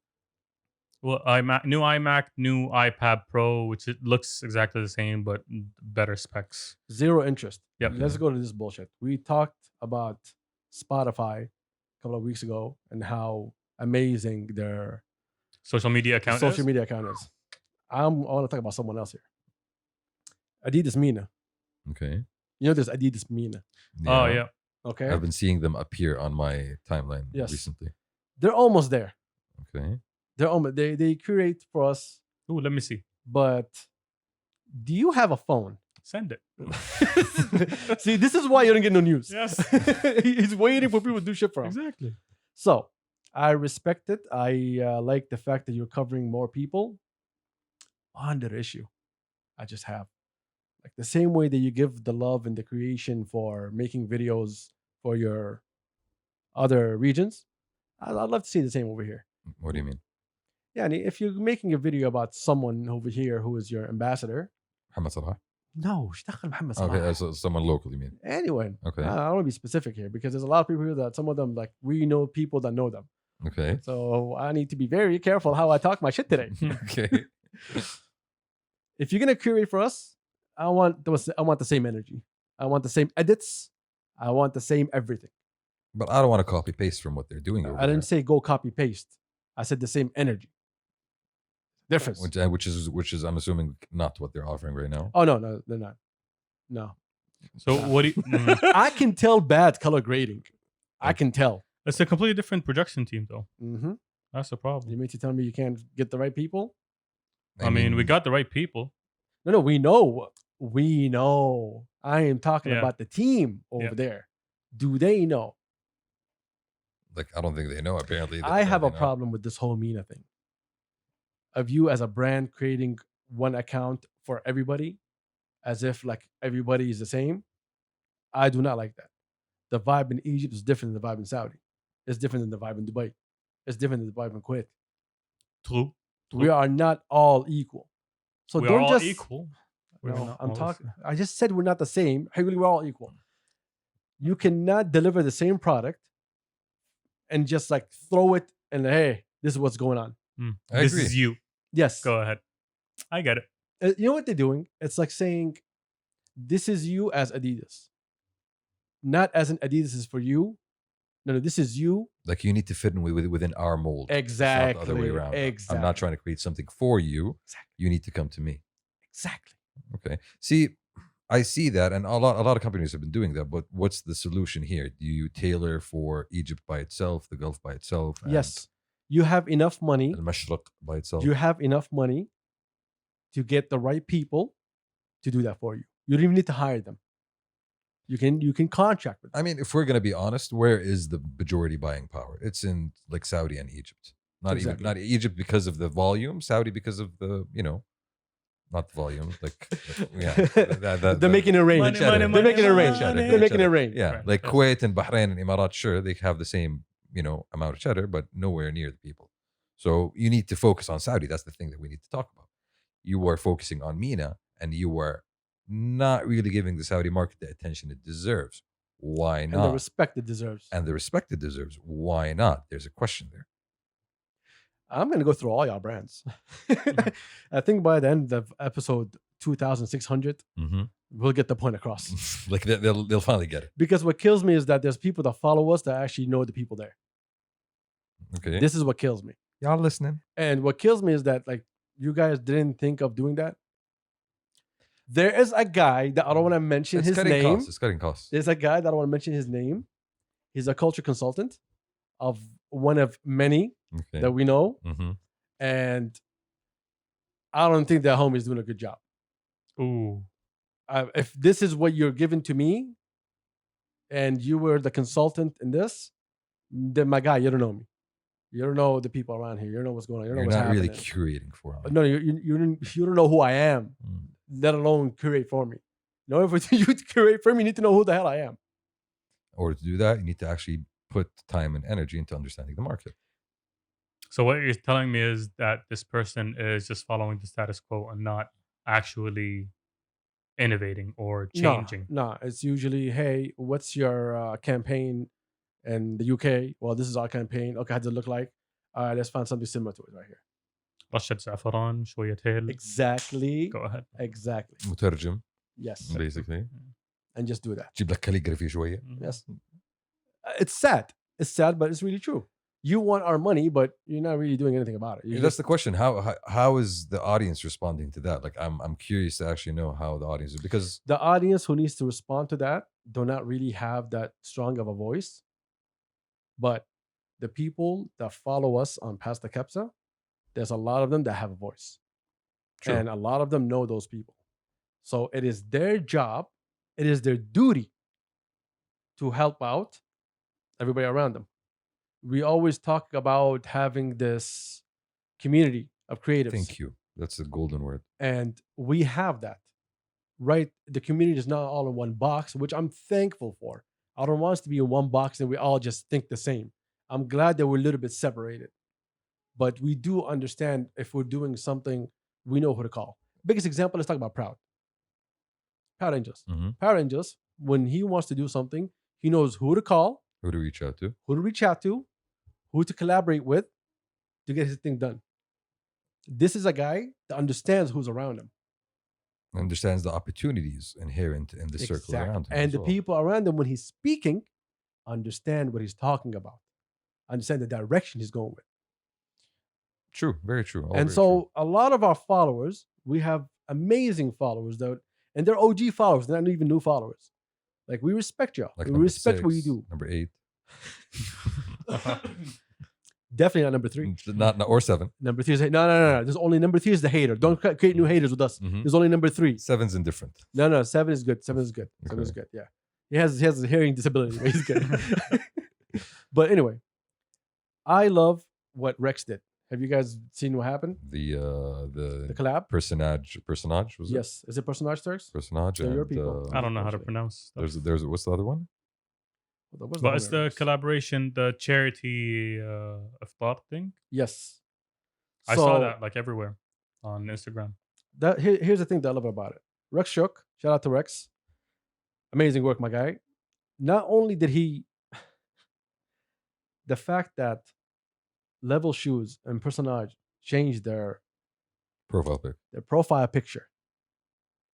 Well, new iMac, new iPad Pro, which it looks exactly the same but better specs. Zero interest. Yep. Let's go to this bullshit. We talked about Spotify a couple of weeks ago and how amazing their Social media account. social is? media account is. I want to talk about someone else here. Adidas Mina. Okay. You know, there's Adidas Mina. Oh yeah. Okay. I've been seeing them appear on my timeline Yes. recently. They're almost there. Okay. They're almost. They curate for us. Ooh, let me see. But do you have a phone? Send it. See, this is why you don't get no news. Yes. He's waiting for people to do shit for him. Exactly. So I respect it. I like the fact that you're covering more people on their issue. I just have like the same way that you give the love and the creation for making videos for your other regions. I'd love to see the same over here. What do you mean? Yeah, and if you're making a video about someone over here who is your ambassador, Muhammad Salah? no, مش دخل محمد Okay, صلاح. so someone local, you mean? Anyone. Okay. I don't want to be specific here because there's a lot of people here that some of them like we know people that know them. Okay. So I need to be very careful how I talk my shit today. Okay. If you're gonna curate for us, I want the same energy. I want the same edits. I want the same everything. But I don't want to copy paste from what they're doing over I didn't say go copy paste. I said the same energy. Difference. there. Which is I'm assuming not what they're offering right now. Oh no, they're not. No. So what do you? I can tell bad color grading. I can tell. It's a completely different production team, though. Mm-hmm. That's the problem. You mean to tell me you can't get the right people? I mean, we got the right people. No, we know. We know. I am talking Yeah. about the team over Yeah. there. Do they know? Like I don't think they know. Apparently, I have a know. problem with this whole Mina thing. Of you as a brand creating one account for everybody, as if like everybody is the same. I do not like that. The vibe in Egypt is different than the vibe in Saudi. It's different than the vibe in Dubai. It's different than the vibe in Kuwait. True. We are not all equal. So We don't are all just equal. We're No, not I'm all talking. I just said we're not the same. We're all equal. You cannot deliver the same product and just like throw it and hey, this is what's going on. I This agree. is you. Yes. Go ahead. I get it. You know what they're doing? It's like saying, this is you as Adidas. Not as an Adidas is for you. No, this is you. Like you need to fit in within our mold. Exactly. It's not the other way around. Exactly. I'm not trying to create something for you. Exactly. You need to come to me. Exactly. Okay. See, I see that, and a lot of companies have been doing that. But what's the solution here? Do you tailor for Egypt by itself, the Gulf by itself? And Yes. You have enough money. Al-Mashriq by itself. You have enough money to get the right people to do that for you. You don't even need to hire them. You can contract with them. I mean, if we're going to be honest, where is the majority buying power? It's in like Saudi and Egypt. Exactly. Not Egypt because of the volume, Saudi because of the, not the volume, like yeah. They're making it rain. Money, They're money, making it money, rain. money. They're making it rain. Yeah, Right. like Kuwait and Bahrain and Emirat, sure, they have the same, amount of cheddar, but nowhere near the people. So you need to focus on Saudi. That's the thing that we need to talk about. You are focusing on MENA, and you are not really giving the Saudi market the attention it deserves. Why And not? the respect it deserves. And the respect it deserves. Why not? There's a question there. I'm going to go through all y'all brands. I think by the end of episode 2600, we'll get the point across. Like they'll finally get it. Because what kills me is that there's people that follow us that actually know the people there. Okay. This is what kills me. Y'all listening? And what kills me is that like you guys didn't think of doing that. There is a guy that I don't want to mention his cutting name. costs. It's cutting costs. There's a guy that I don't want to mention his name. He's a culture consultant of one of many Okay. that we know. Mm-hmm. And I don't think that homie's doing a good job. Ooh. If this is what you're giving to me and you were the consultant in this, then my guy, you don't know me. You don't know the people around here. You don't know what's going on. You don't You're know what's not really happening. curating for them. No, you don't know who I am, let alone curate for me. In order for you to curate for me, you need to know who the hell I am. Or to do that, you need to actually put time and energy into understanding the market. So what you're telling me is that this person is just following the status quo and not actually innovating or changing. No, it's usually, hey, what's your campaign in the UK? Well, this is our campaign. Okay, how does it look like? All right, let's find something similar to it right here. رشة زعفران شوية هيل. Exactly. Go ahead. Exactly. مترجم, Yes. basically. And just do that. جيب لك calligraphy شوية. Yes. It's sad. It's sad, but it's really true. You want our money, but you're not really doing anything about it. Yeah, that's the question. How is the audience responding to that? Like, I'm curious to actually know how the audience is, because the audience who needs to respond to that do not really have that strong of a voice. But the people that follow us on Past the Kabsa, there's a lot of them that have a voice. True. And a lot of them know those people. So it is their job, it is their duty to help out everybody around them. We always talk about having this community of creatives. thank you. That's the golden word. And we have that, right? The community is not all in one box, which I'm thankful for. I don't want us to be in one box and we all just think the same. I'm glad that we're a little bit separated. But we do understand if we're doing something, we know who to call. Biggest example, let's talk about Proud Angels. Mm-hmm. Proud Angels, when he wants to do something, he knows who to call, Who to reach out to? who to collaborate with to get his thing done. This is a guy that understands who's around him. Understands the opportunities inherent in the circle around him. And as the well. people around him, when he's speaking, understand what he's talking about, understand the direction he's going with. True, very true. All And very so true. a lot of our followers, we have amazing followers that, and they're OG followers, they're not even new followers. Like, we respect y'all. Like we number respect what you 6, do. Number 8. Definitely not number 3. Not or 7. Number 3 is no. There's only number 3 is the hater. Don't create new haters with us. Mhm. There's only number 3. 7's indifferent. No, 7 is good. 7 is good. 7 is Okay. good. Yeah, he has a hearing disability, but he's good. But anyway, I love what Rex did. Have you guys seen what happened? The The collab? personage was it? Yes. Is it personage Turks? Personage They're your and people. I don't know how to pronounce stuff. there's what's the other one? But it's the collaboration, the charity iftar thing. Yes. I saw that like everywhere on Instagram. Here's the thing that I love about it. Rexchouk, shout out to Rex. Amazing work, my guy. not only did he, the fact that Level Shoes and Personage changed Profile pic. their profile picture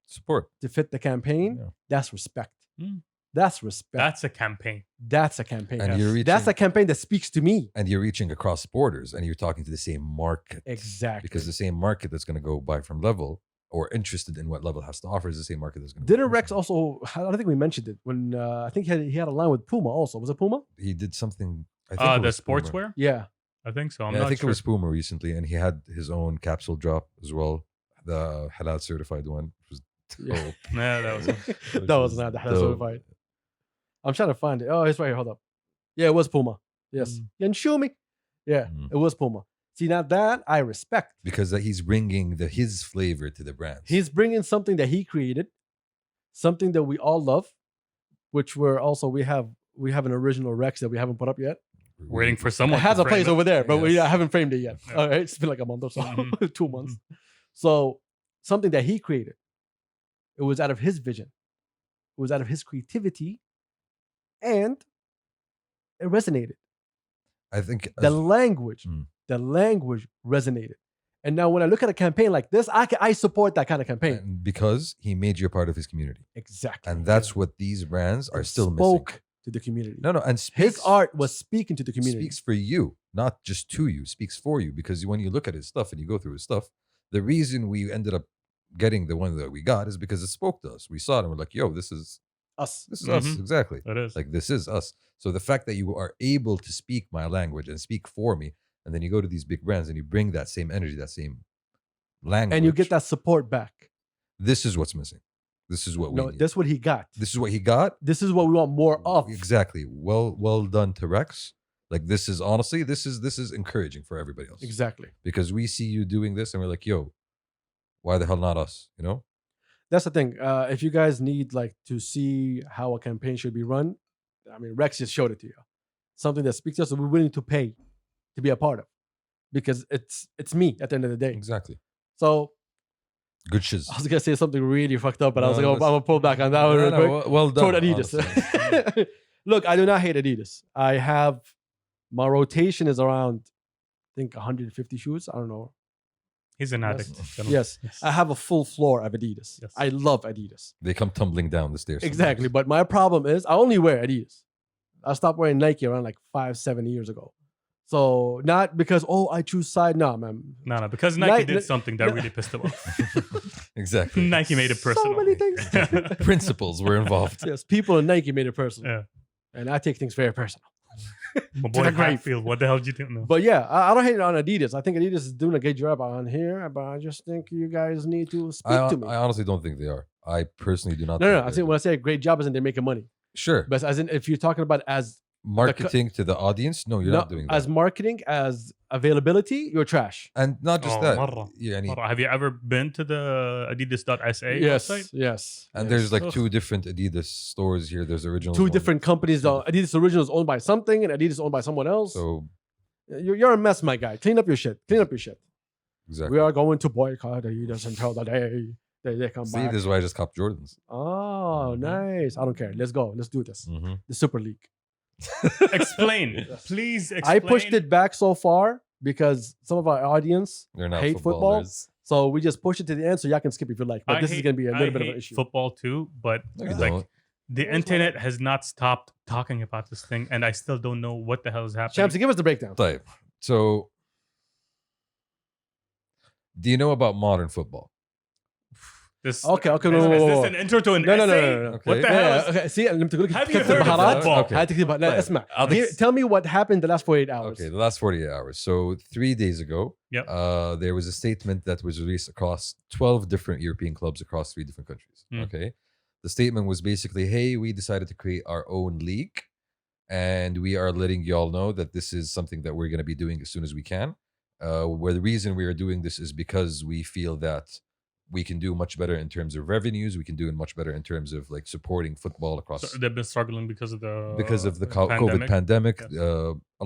Support. to fit the campaign, Yeah. that's respect. Mm. That's respect. That's a campaign. That's a campaign. And Yes. you're reaching, That's a campaign that speaks to me. and you're reaching across borders, and you're talking to the same market. Exactly. Because the same market that's going to go buy from Level or interested in what Level has to offer is the same market that's going to. Didn't Rex also? I don't think we mentioned it when I think he had a line with Puma. Also, was it Puma? He did something. I think it The was Puma. sportswear. Yeah. I think so. I'm Yeah, not I think sure. it was Puma recently, and he had his own capsule drop as well, the halal certified one. Which was Yeah. dope. Yeah, that was. That was not the Halal Dope. certified. I'm trying to find it. Oh, it's right here. Hold up. Yeah, it was Puma. Yes. And show me. Yeah, Mm. it was Puma. See, now that I respect. Because he's bringing his flavor to the brands. He's bringing something that he created, something that we all love, which we have an original Rex that we haven't put up yet. Waiting for It someone. has to a place frame it. over there, but we Yes. haven't framed it yet. Yeah. All right, it's been like a month or so, Mhm. 2 months. So something that he created, it was out of his vision, it was out of his creativity, and it resonated. I think The language resonated. And now when I look at a campaign like this, I support that kind of campaign. and because he made you a part of his community, Exactly. and that's what these brands are It still spoke missing. to the community. No, and His art was speaking to the community. speaks for you, not just to you. Speaks for you, because when you look at his stuff and you go through his stuff, the reason we ended up getting the one that we got is because it spoke to us. We saw it and we're like, "Yo, this is Us. us Mhm. exactly." It is. Like, this is us. So the fact that you are able to speak my language and speak for me, and then you go to these big brands and you bring that same energy, that same language, And you get that support back. This is what's missing. This is what we No, need. that's what he got. This is what he got. This is what we want more of. Exactly. Well done to Rex. Like, this is honestly, this is encouraging for everybody else. Exactly. Because we see you doing this and we're like, yo, why the hell not us? You know? That's the thing. If you guys need like to see how a campaign should be run, I mean, Rex just showed it to you. Something that speaks to us that we're willing to pay to be a part of, because it's me at the end of the day. Exactly. So Good shiz. I was gonna say something really fucked up, but I was No, like, I'm gonna pull back on that one real quick. well done. Toward Adidas. honestly. Look, I do not hate Adidas. I have my rotation is around, I think 150 shoes. I don't know. He's an Yes. addict. gentlemen. Yes, I have a full floor of Adidas. Yes. I love Adidas. They come tumbling down the stairs. Exactly. sometimes. But my problem is I only wear Adidas. I stopped wearing Nike around like 5-7 years ago. So not because I choose side. No, man. No, because Nike Nike- did something that really pissed him off. Exactly. Nike made it personal. So many things. Principles were involved. Yes, people in Nike made it personal. Yeah. And I take things very personal. My boy the grave. Hatfield, what the hell did you do? No. But yeah, I don't hate it on Adidas. I think Adidas is doing a good job on here, but I just think you guys need to speak to me. I honestly don't think they are. I personally do not. No. I they're- think when I say a great job, isn't they making money? Sure. But as in, if you're talking about as Marketing to the audience, no, you're not doing that. as marketing, as availability, you're trash. And not just Oh, that. مرة. Yeah, Have you ever been to the Adidas.sa Yes, website? yes. and yes. there's like Ugh. two different Adidas stores here. There's original. two different companies. Though. Adidas Original is owned by something, and Adidas is owned by someone else. So You're a mess, my guy. Clean up your shit. Clean up your shit. exactly. We are going to boycott Adidas until the day they come See, back. this is why I just copped Jordans. Oh, nice. I don't care. Let's go. Let's do this. Mhm. The Super League. Explain. Please explain. I pushed it back so far because some of our audience They're not hate football. footballers. So we just push it to the end so y'all can skip if you like. But this is going to be a little bit of an issue. Football too, but No, you like don't. the internet has not stopped talking about this thing, and I still don't know what the hell is happening. Shamsi, give us the breakdown. Type. So, do you know about modern football? This Okay, Is, no, is whoa, this whoa. an intro to an No, no, no, essay? no, no. What the Okay. hell? Yeah, okay. See, لما تقول لك Have you كتب heard of بهارات، football? Okay. هاي تكتب لا طيب. اسمع. I'll ex- Tell me what happened the last 48 hours. Okay, the last 48 hours. So 3 days ago, Yep. there was a statement that was released across 12 different European clubs across 3 different countries. Mm. Okay. The statement was basically, hey, we decided to create our own league, and we are letting y'all know that this is something that we're going to be doing as soon as we can. Where the reason we are doing this is because we feel that we can do much better in terms of revenues. We can do much better in terms of like supporting football across So they've been struggling because of the COVID pandemic. Yes.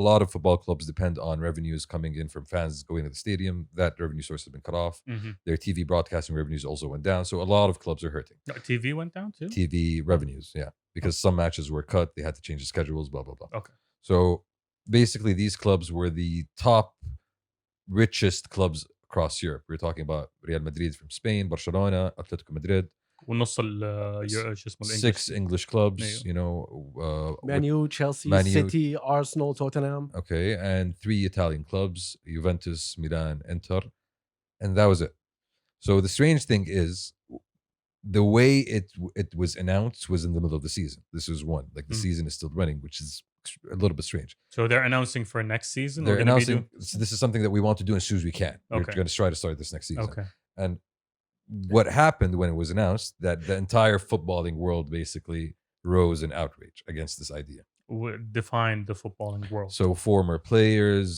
A lot of football clubs depend on revenues coming in from fans going to the stadium. That revenue source has been cut off. Mhm. Their TV broadcasting revenues also went down. So a lot of clubs are hurting. TV went down too. TV revenues, yeah, because some matches were cut. They had to change the schedules, blah, blah, blah. Okay. So basically, these clubs were the top richest clubs across Europe. We're talking about Real Madrid from Spain, Barcelona, Atletico Madrid, ونص شو اسمه 6 English clubs, أيوه. you know. Man U, Chelsea, Man U. City, Arsenal, Tottenham. Okay, and 3 Italian clubs, Juventus, Milan, Inter, and that was it. So the strange thing is, the way it was announced was in the middle of the season. This was one, like the season is still running, which is a little bit strange. So they're announcing for next season. They're announcing so this is something that we want to do as soon as we can. We're Okay. going to try to start this next season. Okay. And what happened when it was announced, that the entire footballing world basically rose in outrage against this idea. Define the footballing world. So former players,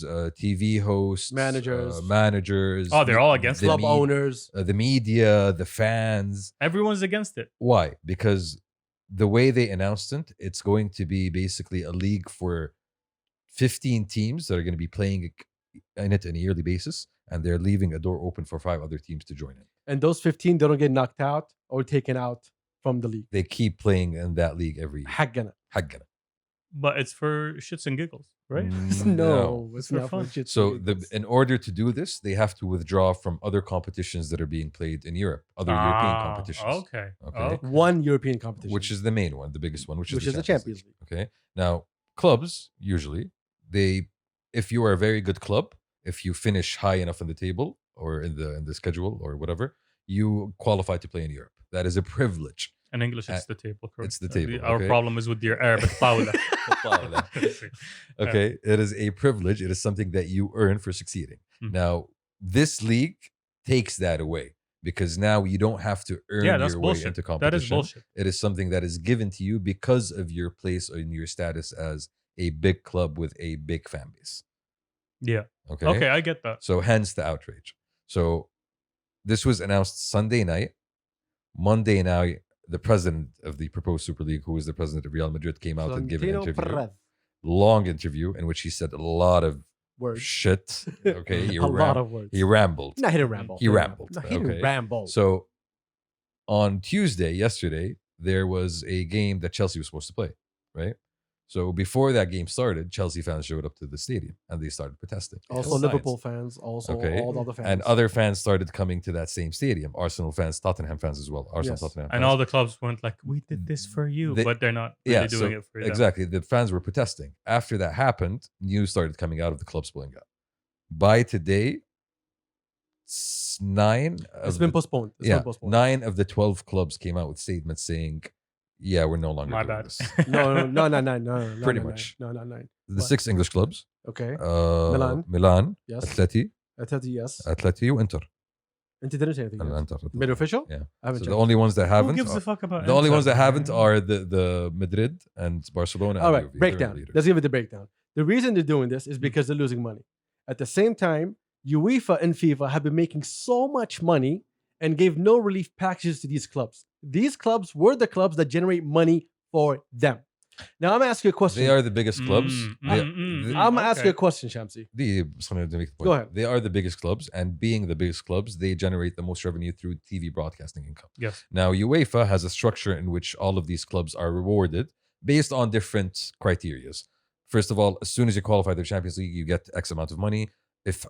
TV hosts, managers. Oh, they're all against Club owners. The media, the fans. Everyone's against it. Why? Because the way they announced it, it's going to be basically a league for 15 teams that are going to be playing in it on a yearly basis, and they're leaving a door open for 5 other teams to join in. And those 15, they don't get knocked out or taken out from the league. They keep playing in that league every year. حقنا. حقنا. But it's for shits and giggles, right? No, it's For not fun. for shit. So in order to do this, they have to withdraw from other competitions that are being played in Europe, other European competitions. Okay. Okay. One European competition, Which is the main one, the biggest one, which is the Champions League. Okay. Now, clubs usually, if you are a very good club, if you finish high enough in the table or in the schedule or whatever, you qualify to play in Europe. That is a privilege. In English, it's the table. Correct? It's the table. Our okay? problem is with your Arabic طاولة. Okay, it is a privilege. It is something that you earn for succeeding. Now, this league takes that away, because now you don't have to earn your way into competition. That is bullshit. It is something that is given to you because of your place and your status as a big club with a big fan base. Yeah. Okay. Okay, I get that. So hence the outrage. So this was announced Sunday night. Monday night, the president of the proposed Super League, who is the president of Real Madrid, came out and gave an interview. Long interview in which he said a lot of words. Shit. Okay. Lot of words. He rambled. No, he didn't ramble. He rambled. No, he didn't ramble. So on Tuesday, yesterday, there was a game that Chelsea was supposed to play, right? So before that game started, Chelsea fans showed up to the stadium and they started protesting. Also Liverpool fans, also all the other fans. And other fans started coming to that same stadium. Arsenal fans, Tottenham fans as well. Tottenham fans. And all the clubs went like, we did this for you, but they're not really doing it for you. Exactly. The fans were protesting. After that happened, news started coming out of the club splitting up. By today, 9 it's been postponed. Been postponed. 9 of the 12 clubs came out with statements saying, yeah, we're no longer doing this. No. Pretty much. No. The 6 English clubs. Okay. Milan. Yes. Atleti. Yes. Atleti وانتر. Inter didn't say anything. Inter. Made official? Yeah. I haven't So checked. the only ones that haven't. Who gives a fuck about the only Inter, ones that haven't man? are the Madrid and Barcelona. All and right, Juve. breakdown. Let's give it the breakdown. The reason they're doing this is because they're losing money. At the same time, UEFA and FIFA have been making so much money and gave no relief packages to these clubs. These clubs were the clubs that generate money for them. Now I'm asking you a question. They are the biggest clubs. I'm asking you a question, Shamsi. Go ahead. They are the biggest clubs, and being the biggest clubs, they generate the most revenue through TV broadcasting income. Yes. Now, UEFA has a structure in which all of these clubs are rewarded based on different criterias. First of all, as soon as you qualify the Champions League, you get X amount of money. If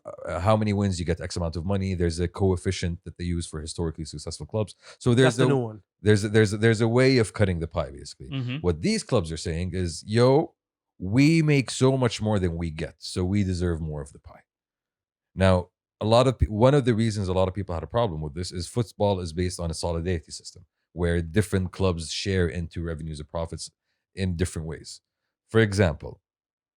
how many wins you get X amount of money. There's a coefficient that they use for historically successful clubs. So there's the new one. There's a way of cutting the pie, basically. What these clubs are saying is, yo, we make so much more than we get, so we deserve more of the pie. Now, one of the reasons a lot of people had a problem with this is football is based on a solidarity system where different clubs share into revenues and profits in different ways. For example,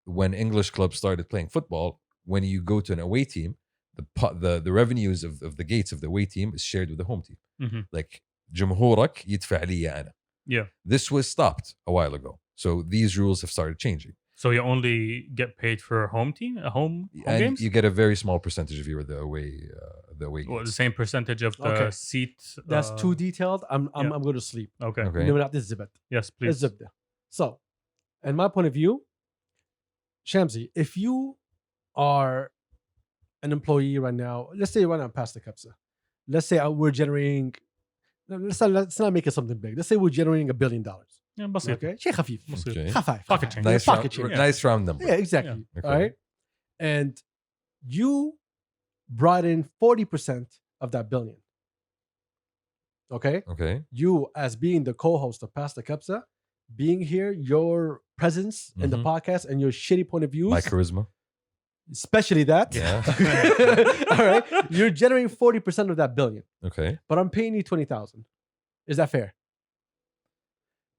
when English clubs started playing football, when you go to an away team, the revenues of the gates of the away team is shared with the home team. Like, جمهورك يدفع لي أنا. Yeah. This was stopped a while ago. So these rules have started changing. So you only get paid for home games? You get a very small percentage if you were the away Well, games. the same percentage of the seat. That's too detailed. I'm going to sleep. Okay. Yes, please. So, in my point of view, Shamsi, if you are an employee right now, let's say right now past the Kabsa, let's say we're generating, let's not make it something big. Let's say we're generating $1 billion. بسيط. Okay, شيء خفيف. بسيط. Okay. خفايف. Pocket خفايف. change. Nice Pocket round, change. nice round number. Yeah, exactly. Okay. All right. And you brought in 40% of that billion. Okay. Okay. You, as being the co-host of Past the Kabsa, being here, your presence in the podcast and your shitty point of views, My charisma. especially that. Yeah. All right. You're generating 40% of that billion, Okay. but I'm paying you 20,000. Is that fair?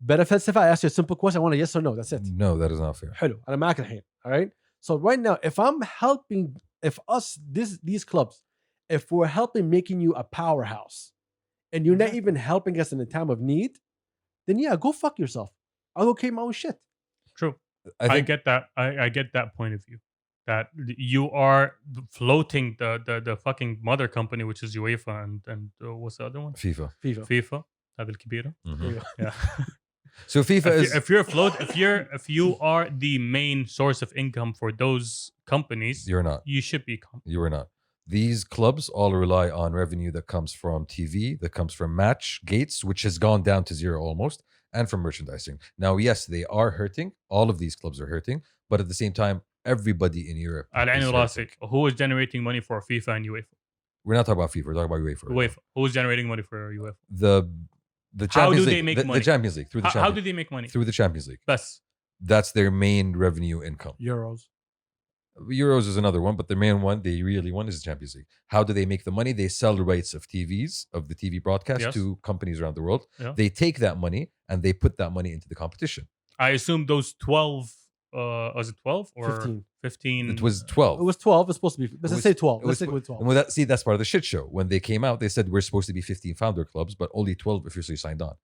Better if I ask you a simple question, I want a yes or no. That's it. No, that is not fair. حلو. أنا معك الحين. All right. So right now, if I'm helping, if us these clubs, if we're helping making you a powerhouse, and you're not even helping us in a time of need, then yeah, go fuck yourself. I'll go keep my own shit. True. I I think get that. I get that point of view. That you are floating the fucking mother company, which is UEFA and what's the other one? FIFA. FIFA. هذا الكبيرة. Mhm. Yeah. So FIFA is if you're afloat, if you are the main source of income for those companies, you're not. you should be. You are not. These clubs all rely on revenue that comes from TV, that comes from match gates, which has gone down to zero almost, and from merchandising. Now, yes, they are hurting. All of these clubs are hurting, but at the same time, everybody in Europe. على عيني is وراسي. hurting. Who is generating money for FIFA and UEFA? We're not talking about FIFA. We're talking about UEFA. right UEFA. Who is generating money for UEFA? now. The How Champions do they League, make the money? Champions League through the How Champions, do they make money? through the Champions League. بس. That's their main revenue income. Euros. Euros is another one, but the main one they really want is the Champions League. How do they make the money? They sell the rights of the TV broadcast Yes. to companies around the world. Yeah. They take that money and they put that money into the competition. I assume those 12. Was it 12 or 15. 15? It was 12. It was 12. It's supposed to be. Let's was- say 12. it Let's was- stick with 12. And that's part of the shit show. When they came out, they said we're supposed to be 15 founder clubs, but only 12 officially signed on.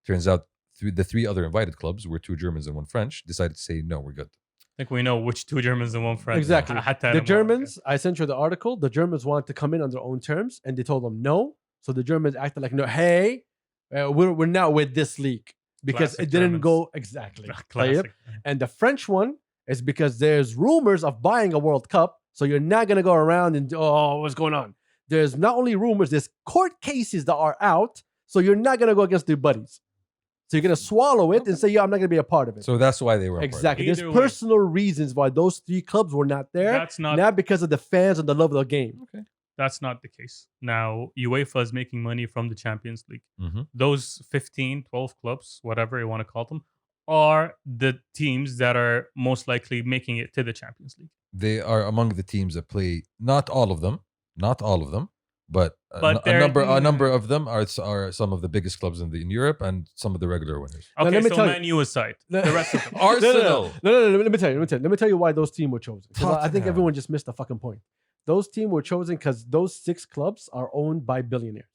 Turns out the three other invited clubs were 2 Germans and 1 French decided to say no, we're good. I think we know which 2 Germans and 1 French. Exactly. حتى The أنا ما- Germans, I sent you the article. The Germans wanted to come in on their own terms, and they told them no. So the Germans acted like, no, hey, we're not with this league because Classic it didn't Germans. go exactly. Classic. And the French one is because there's rumors of buying a World Cup. So you're not going to go around and, oh, what's going on? There's not only rumors, there's court cases that are out. So you're not going to go against your buddies. So you're going to swallow it and say, yeah, I'm not going to be a part of it. So that's why they were a part of it. Exactly. There's Either way. personal reasons why those 3 clubs were not there. That's not Not because of the fans and the love of the game. that's not the case. Now, UEFA is making money from the Champions League. Mhm. Those 15, 12 clubs, whatever you want to call them, are the teams that are most likely making it to the Champions League. They are among the teams that play, not all of them, but, But a they're- number of them are some of the biggest clubs in Europe and some of the regular winners. Now, Okay, let me so tell you- Man U aside, No. the rest of them. Arsenal. No. Let me tell you why those teams were chosen. 'Cause I think Tottenham. everyone just missed the fucking point. Those teams were chosen because those 6 clubs are owned by billionaires.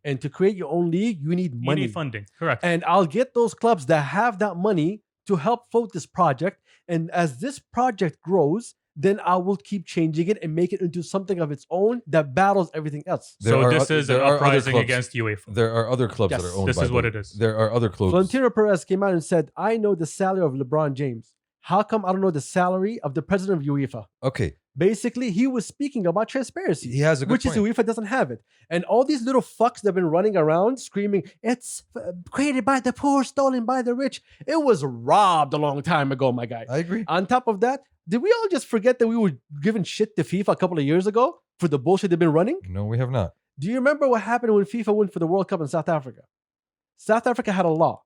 And to create your own league, you need You money. need funding. Correct. And I'll get those clubs that have that money to help float this project. And as this project grows, then I will keep changing it and make it into something of its own that battles everything else. So this is an there are other uprising clubs- against UEFA. There are other clubs Yes. that are owned This by is what the- it is. There are other clubs. Florentino Perez came out and said, I know the salary of LeBron James. How come I don't know the salary of the president of UEFA? Okay, Basically, he was speaking about transparency. he has a good Which point. is UEFA doesn't have it. And all these little fucks that have been running around screaming, it's created by the poor, stolen by the rich. It was robbed a long time ago, my guy. I agree. On top of that, did we all just forget that we were giving shit to FIFA a couple of years ago for the bullshit they've been running? No, we have not. Do you remember what happened when FIFA went for the World Cup in South Africa? South Africa had a law.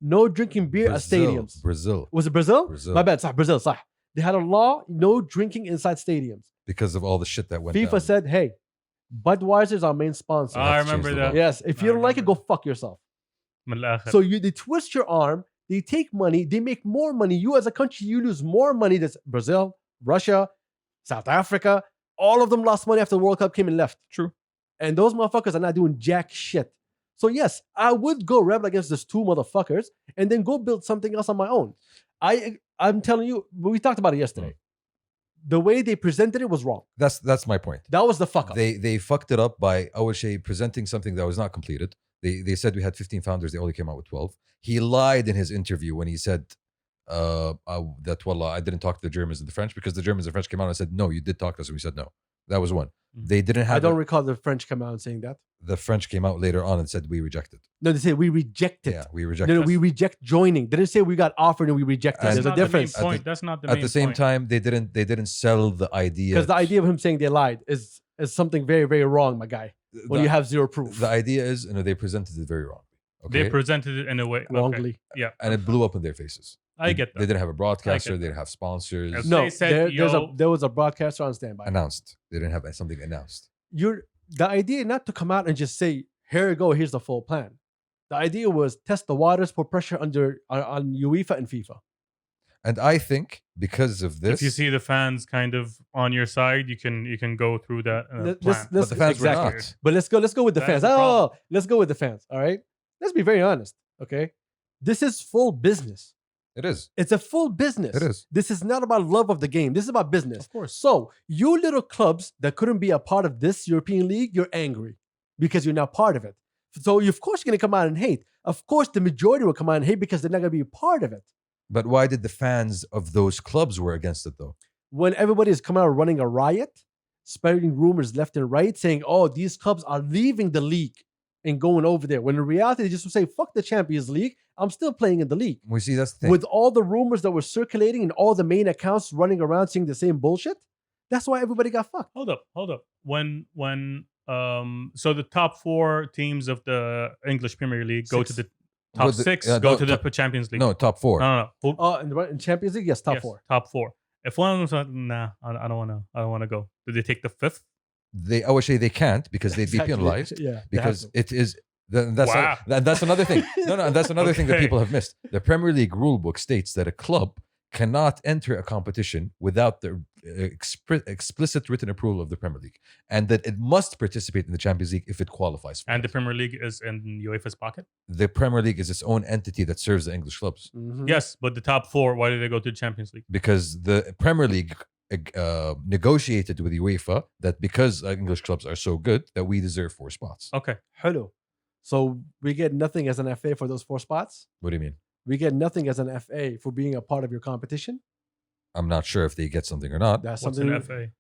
No drinking beer at stadiums. Brazil, Was it Brazil? Brazil. My bad, صح, Brazil, صح. They had a law, no drinking inside stadiums. because of all the shit that went FIFA down. said, hey, Budweiser's our main sponsor. I have to change remember the law. that. Yes, if I you don't like it, remember. go fuck yourself. من الآخر. So they twist your arm, they take money, they make more money. You as a country, you lose more money. That's Brazil, Russia, South Africa. All of them lost money after the World Cup came and left. True. And those motherfuckers are not doing jack shit. So yes, I would go rebel against these 2 motherfuckers and then go build something else on my own. I'm telling you, we talked about it yesterday. The way they presented it was wrong. That's my point. That was the fuck up. They fucked it up by Awashe presenting something that was not completed. They said we had 15 founders. They only came out with 12. He lied in his interview when he said that wallah, I didn't talk to the Germans and the French, because the Germans and French came out and said, no, you did talk to us. And we said no. That was one. They didn't have I don't recall the French come out and saying that. the French came out later on and said we reject it. No, they say we reject it. Yeah, we reject No, it. we reject joining. They didn't say we got offered and we rejected. And There's a not the main difference. point. That's not the main At the same point. time, they didn't sell the idea. Because the idea of him saying they lied is something very, very wrong, my guy. When the, you have zero proof. the idea is, they presented it very wrongly. Okay, They presented it in a way. Okay. Wrongly. Yeah. and it blew up in their faces. I get They that. didn't have a broadcaster. I get They didn't have sponsors. Yes. No, They said, there was a broadcaster on standby. Announced. They didn't have something announced. The idea not to come out and just say, here you go, here's the full plan. The idea was test the waters, put pressure on UEFA and FIFA. And I think because of this, If you see the fans kind of on your side, you can go through that plan. but the fans were exactly. not. But let's go with the That fans. is the problem. Let's go with the fans. All right. Let's be very honest. Okay. This is full business. It is. It's a full business. It is. This is not about love of the game. This is about business. Of course. So you little clubs that couldn't be a part of this European league, you're angry because you're not part of it. So of course you're gonna come out and hate. Of course the majority will come out and hate because they're not gonna be a part of it. But why did the fans of those clubs were against it though? When everybody is coming out running a riot, spreading rumors left and right, saying, "Oh, these clubs are leaving the league and going over there." When in reality, they just would say, "Fuck the Champions League. I'm still playing in the league." We see that's the thing. With all the rumors that were circulating and all the main accounts running around saying the same bullshit, that's why everybody got fucked. Hold up. When so the top 4 teams of the English Premier League go to the top With the- 6, yeah, go no, to the top- Champions League. No, top 4. No. Who, In Champions League, yes, top yes, 4. Top 4. If one of them said, "Nah, I don't wanna go," did they take the 5th? I would say they can't because they'd be Exactly. penalized. Yeah, they have Because to. it is. That's another thing. No, that's another thing that Okay. people have missed. The Premier League rulebook states that a club cannot enter a competition without the explicit written approval of the Premier League, and that it must participate in the Champions League if it qualifies. For And it. the Premier League is in UEFA's pocket. The Premier League is its own entity that serves the English clubs Mhm. Yes, but the top 4, why did they go to the Champions League? because the Premier League negotiated with UEFA that because English clubs are so good that we deserve 4 spots. Okay. Hello. So we get nothing as an FA for those 4 spots. What do you mean? We get nothing as an FA for being a part of your competition. I'm not sure if they get something or not. That's What's something. an FA?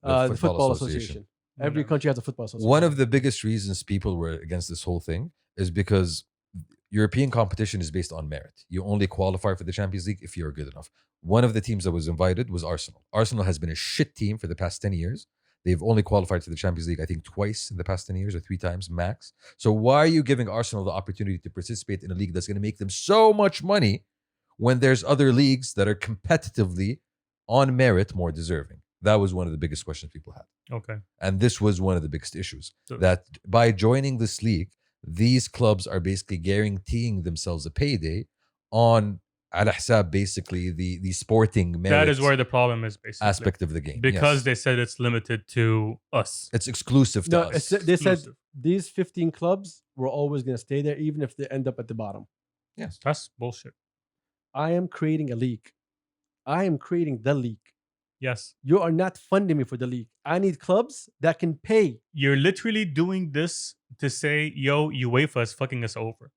The The football association. Every country has a football association. One of the biggest reasons people were against this whole thing is because European competition is based on merit. You only qualify for the Champions League if you're good enough. One of the teams that was invited was Arsenal. Arsenal has been a shit team for the past 10 years. They've only qualified to the Champions League, I think, twice in the past 10 years or 3 times max. So why are you giving Arsenal the opportunity to participate in a league that's going to make them so much money when there's other leagues that are competitively on merit more deserving? That was one of the biggest questions people had. Okay. And this was one of the biggest issues. So- That by joining this league, these clubs are basically guaranteeing themselves a payday on ala hisab, basically the sporting merit That is where the problem is, basically. aspect of the game. Because Yes. they said it's limited to us. It's exclusive to No, us. they said Exclusive. these 15 clubs were always going to stay there, even if they end up at the bottom. Yes. That's bullshit. I am creating a league. I am creating the league. Yes. You are not funding me for the league. I need clubs that can pay. You're literally doing this to say, "Yo, UEFA is fucking us over."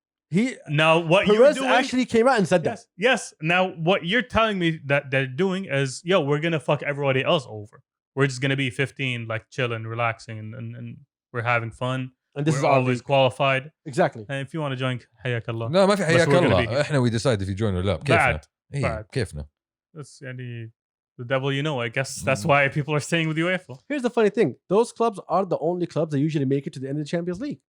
Now, what you're Perez doing actually came out and said that. Yes. Now, what you're telling me that they're doing is, "Yo, we're gonna fuck everybody else over. We're just gonna be 15, like chilling, relaxing, and we're having fun. And this we're is our always league. qualified. Exactly. And if you want to join, حياك الله. No, ما في بس حياك we're gonna الله. be here. احنا we decide if you join or لا. كيفنا. Bad. إيه، Bad. كيفنا. That's the devil you know. I guess that's why people are staying with UEFA. Here's the funny thing. Those clubs are the only clubs that usually make it to the end of the Champions League.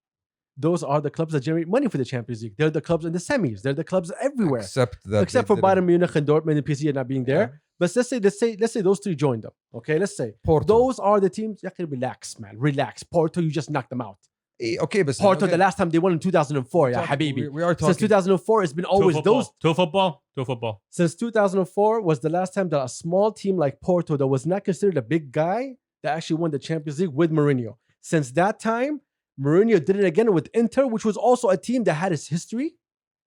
Those are the clubs that generate money for the Champions League. They're the clubs in the semis. They're the clubs everywhere. Except For Bayern Munich and Dortmund and PSG not being there. But let's say those 3 joined them. Okay, let's say. Porto. Those are the teams. You can relax, man. Relax. Porto, you just knocked them out. إيه، okay, but Porto, the last time they won in 2004, yeah, Habibi. We are Since talking 2004, it's been always those. To football. Since 2004 was the last time that a small team like Porto that was not considered a big guy that actually won the Champions League with Mourinho. Since that time, Mourinho did it again with Inter, which was also a team that had its history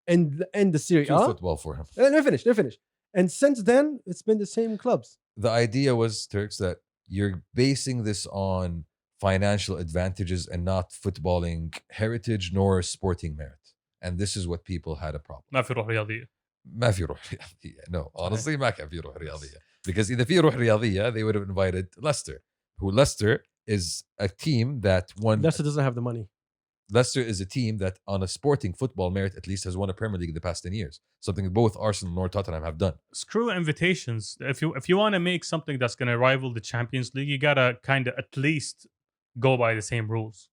in the Serie too A. football for him. Let me finish. And since then, it's been the same clubs. The idea was, Turks, that you're basing this on financial advantages and not footballing heritage nor sporting merit. And this is what people had a problem. ما في روح رياضية. ما في روح رياضية. No, honestly ما كان في روح رياضية. Because إذا في روح رياضية, they would have invited Leicester. Who Leicester is a team that won. Leicester doesn't have the money. Leicester is a team that, on a sporting football merit, at least has won a Premier League in the past 10 years. Something that both Arsenal nor Tottenham have done. Screw invitations. If you want to make something that's going to rival the Champions League, you gotta kind of at least go by the same rules.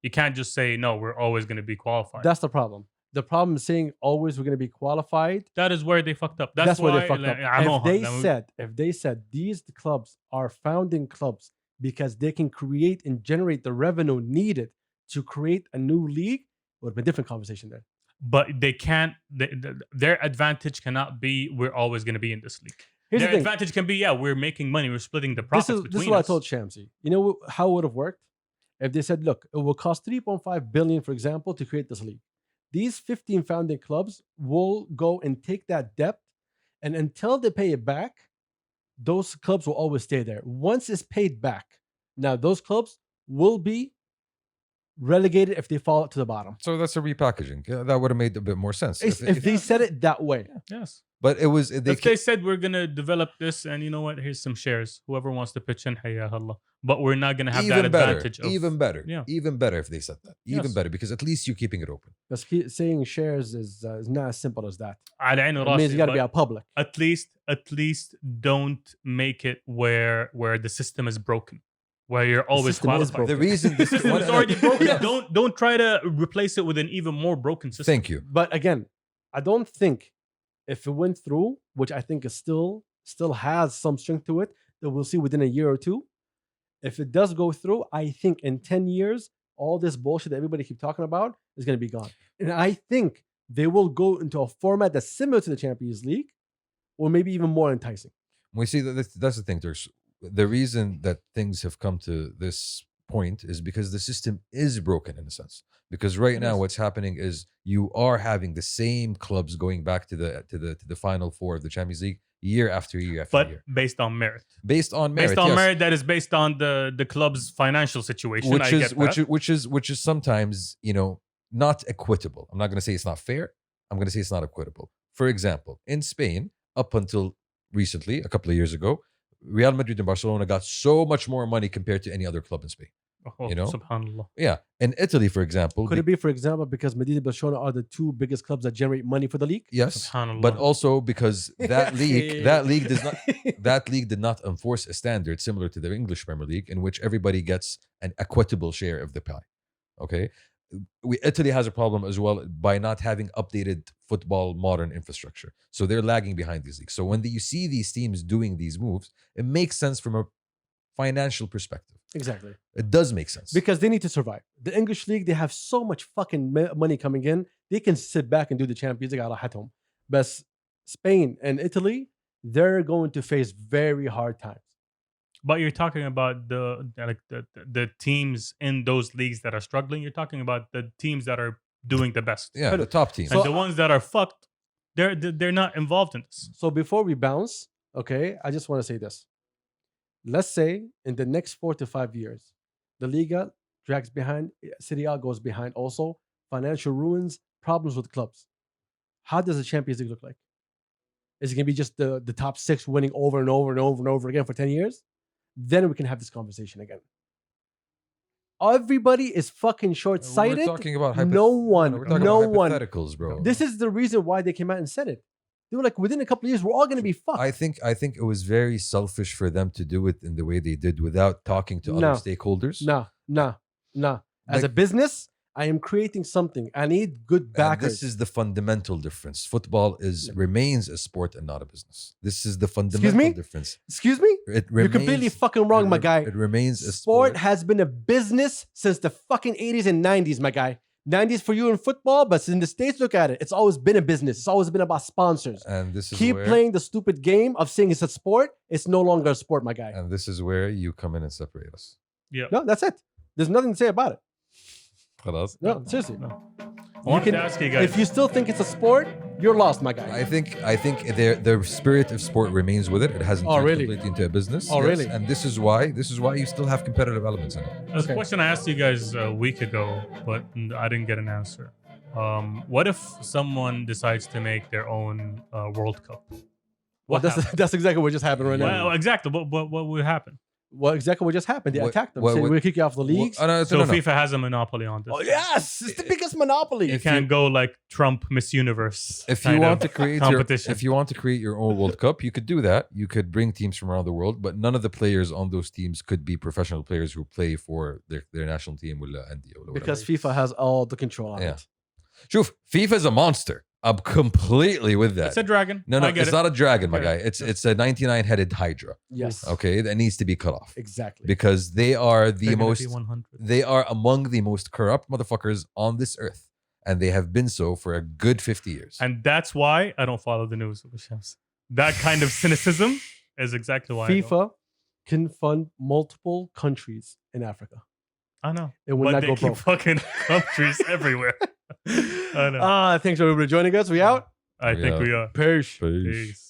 You can't just say no. We're always going to be qualified. That's the problem. The problem is saying always we're going to be qualified. That is where they fucked up. That's where why, they fucked up. If they said these clubs are founding clubs because they can create and generate the revenue needed to create a new league, it would have been a different conversation there. But they can't. Their advantage cannot be we're always going to be in this league. Here's Their the thing. advantage can be we're making money. We're splitting the profits between us. This is what I told Shamsi. You know how it would have worked? If they said, look, it will cost 3.5 billion, for example, to create this league. These 15 founding clubs will go and take that debt, and until they pay it back, those clubs will always stay there. Once it's paid back, now those clubs will be relegated if they fall to the bottom. So that's a repackaging. Yeah, that would have made a bit more sense. If they said it that way. Yes. But it was... If they said we're going to develop this and you know what, here's some shares. Whoever wants to pitch in, hayya Allah. But we're not going to have that advantage. Even better. Yeah. Even better if they said that. Even Yes. better, because at least you're keeping it open. But saying shares is not as simple as that. على عيني It وراسي, means you got to be but a public. At least don't make it where the system is broken. Where you're always system is qualified. The reason this The system is already broken. Yes. Don't try to replace it with an even more broken system. Thank you. But again, I don't think if it went through, which I think is still has some strength to it, that we'll see within a year or two. If it does go through, I think in 10 years, all this bullshit that everybody keep talking about is going to be gone. And I think they will go into a format that's similar to the Champions League, or maybe even more enticing. We see that that's the thing. The reason that things have come to this point is because the system is broken in a sense. Because right now, what's happening is you are having the same clubs going back to the final four of the Champions League year after year after year. But based on merit. Based on merit, Based on yes. merit that is based on the club's financial situation. Which is sometimes, not equitable. I'm not going to say it's not fair. I'm going to say it's not equitable. For example, in Spain, up until recently, a couple of years ago, Real Madrid and Barcelona got so much more money compared to any other club in Spain. Subhanallah. Yeah. In Italy, for example. Could it be, for example, because Madrid and Barcelona are the two biggest clubs that generate money for the league? Yes. Subhanallah. But also because that league did not enforce a standard similar to the English Premier League in which everybody gets an equitable share of the pie. Okay. Italy has a problem as well by not having updated football modern infrastructure. So they're lagging behind these leagues. So when you see these teams doing these moves, it makes sense from a financial perspective. Exactly. It does make sense. Because they need to survive. The English league, they have so much fucking money coming in. They can sit back and do the Champions League. But Spain and Italy, they're going to face very hard times. But you're talking about the teams in those leagues that are struggling. You're talking about the teams that are doing the best. Yeah, the top teams. And the ones that are fucked, they're not involved in this. So before we bounce, okay, I just want to say this. Let's say in the next 4 to 5 years, the Liga drags behind, Serie A goes behind also, financial ruins, problems with clubs. How does the Champions League look like? Is it going to be just the top 6 winning over and over and over and over again for 10 years? Then we can have this conversation again. Everybody is fucking short-sighted. We're talking about no one. hypotheticals, bro. This is the reason why they came out and said it. They were like, within a couple of years, we're all going to be fucked. I think it was very selfish for them to do it in the way they did without talking to other stakeholders. No. As a business, I am creating something. I need good backers. And this is the fundamental difference. Football remains a sport and not a business. This is the fundamental difference. Excuse me? You're completely fucking wrong, my guy. It remains a sport. Has been a business since the fucking 80s and 90s, my guy. 90s for you in football, but in the States, look at it. It's always been a business. It's always been about sponsors. And this is Keep playing the stupid game of saying it's a sport. It's no longer a sport, my guy. And this is where you come in and separate us. Yeah. No, that's it. There's nothing to say about it. خلاص? No, seriously. No. I wanted to ask you guys. If you still think it's a sport, you're lost, my guy. I think the spirit of sport remains with it. It hasn't turned completely into a business. Oh, really? And this is why you still have competitive elements in it. There's a question I asked you guys a week ago, but I didn't get an answer. What if someone decides to make their own World Cup? That's exactly what just happened right now. Well, exactly. What would happen? Well, exactly what just happened. They What- attacked them. what- Said, what- we're kick you off the leagues. no, So no, no. FIFA has a monopoly on this. Oh yes, it's the biggest monopoly. You If can't you- go like Trump Miss Universe. If you kind want of to create competition. if you want to create your own World Cup, you could do that. You could bring teams from around the world, but none of the players on those teams could be professional players who play for their national team ولا أندية ولا whatever. Because FIFA has all the control on Yeah. it. Shoof, FIFA's a monster. I'm completely with that. It's a dragon. No, I get it's it. not a dragon, my Yeah. guy. It's a 99-headed hydra. Yes. Okay, that needs to be cut off Exactly. because they are They're the gonna most be 100. they are among the most corrupt motherfuckers on this earth, and they have been so for a good 50 years. And that's why I don't follow the news. That kind of cynicism is exactly why. I don't. FIFA can fund multiple countries in Africa. I know. It will But not they go keep broke. fucking countries everywhere. I know. Thanks everybody for joining us. We out. I think Yeah. we are. Peace. Peace.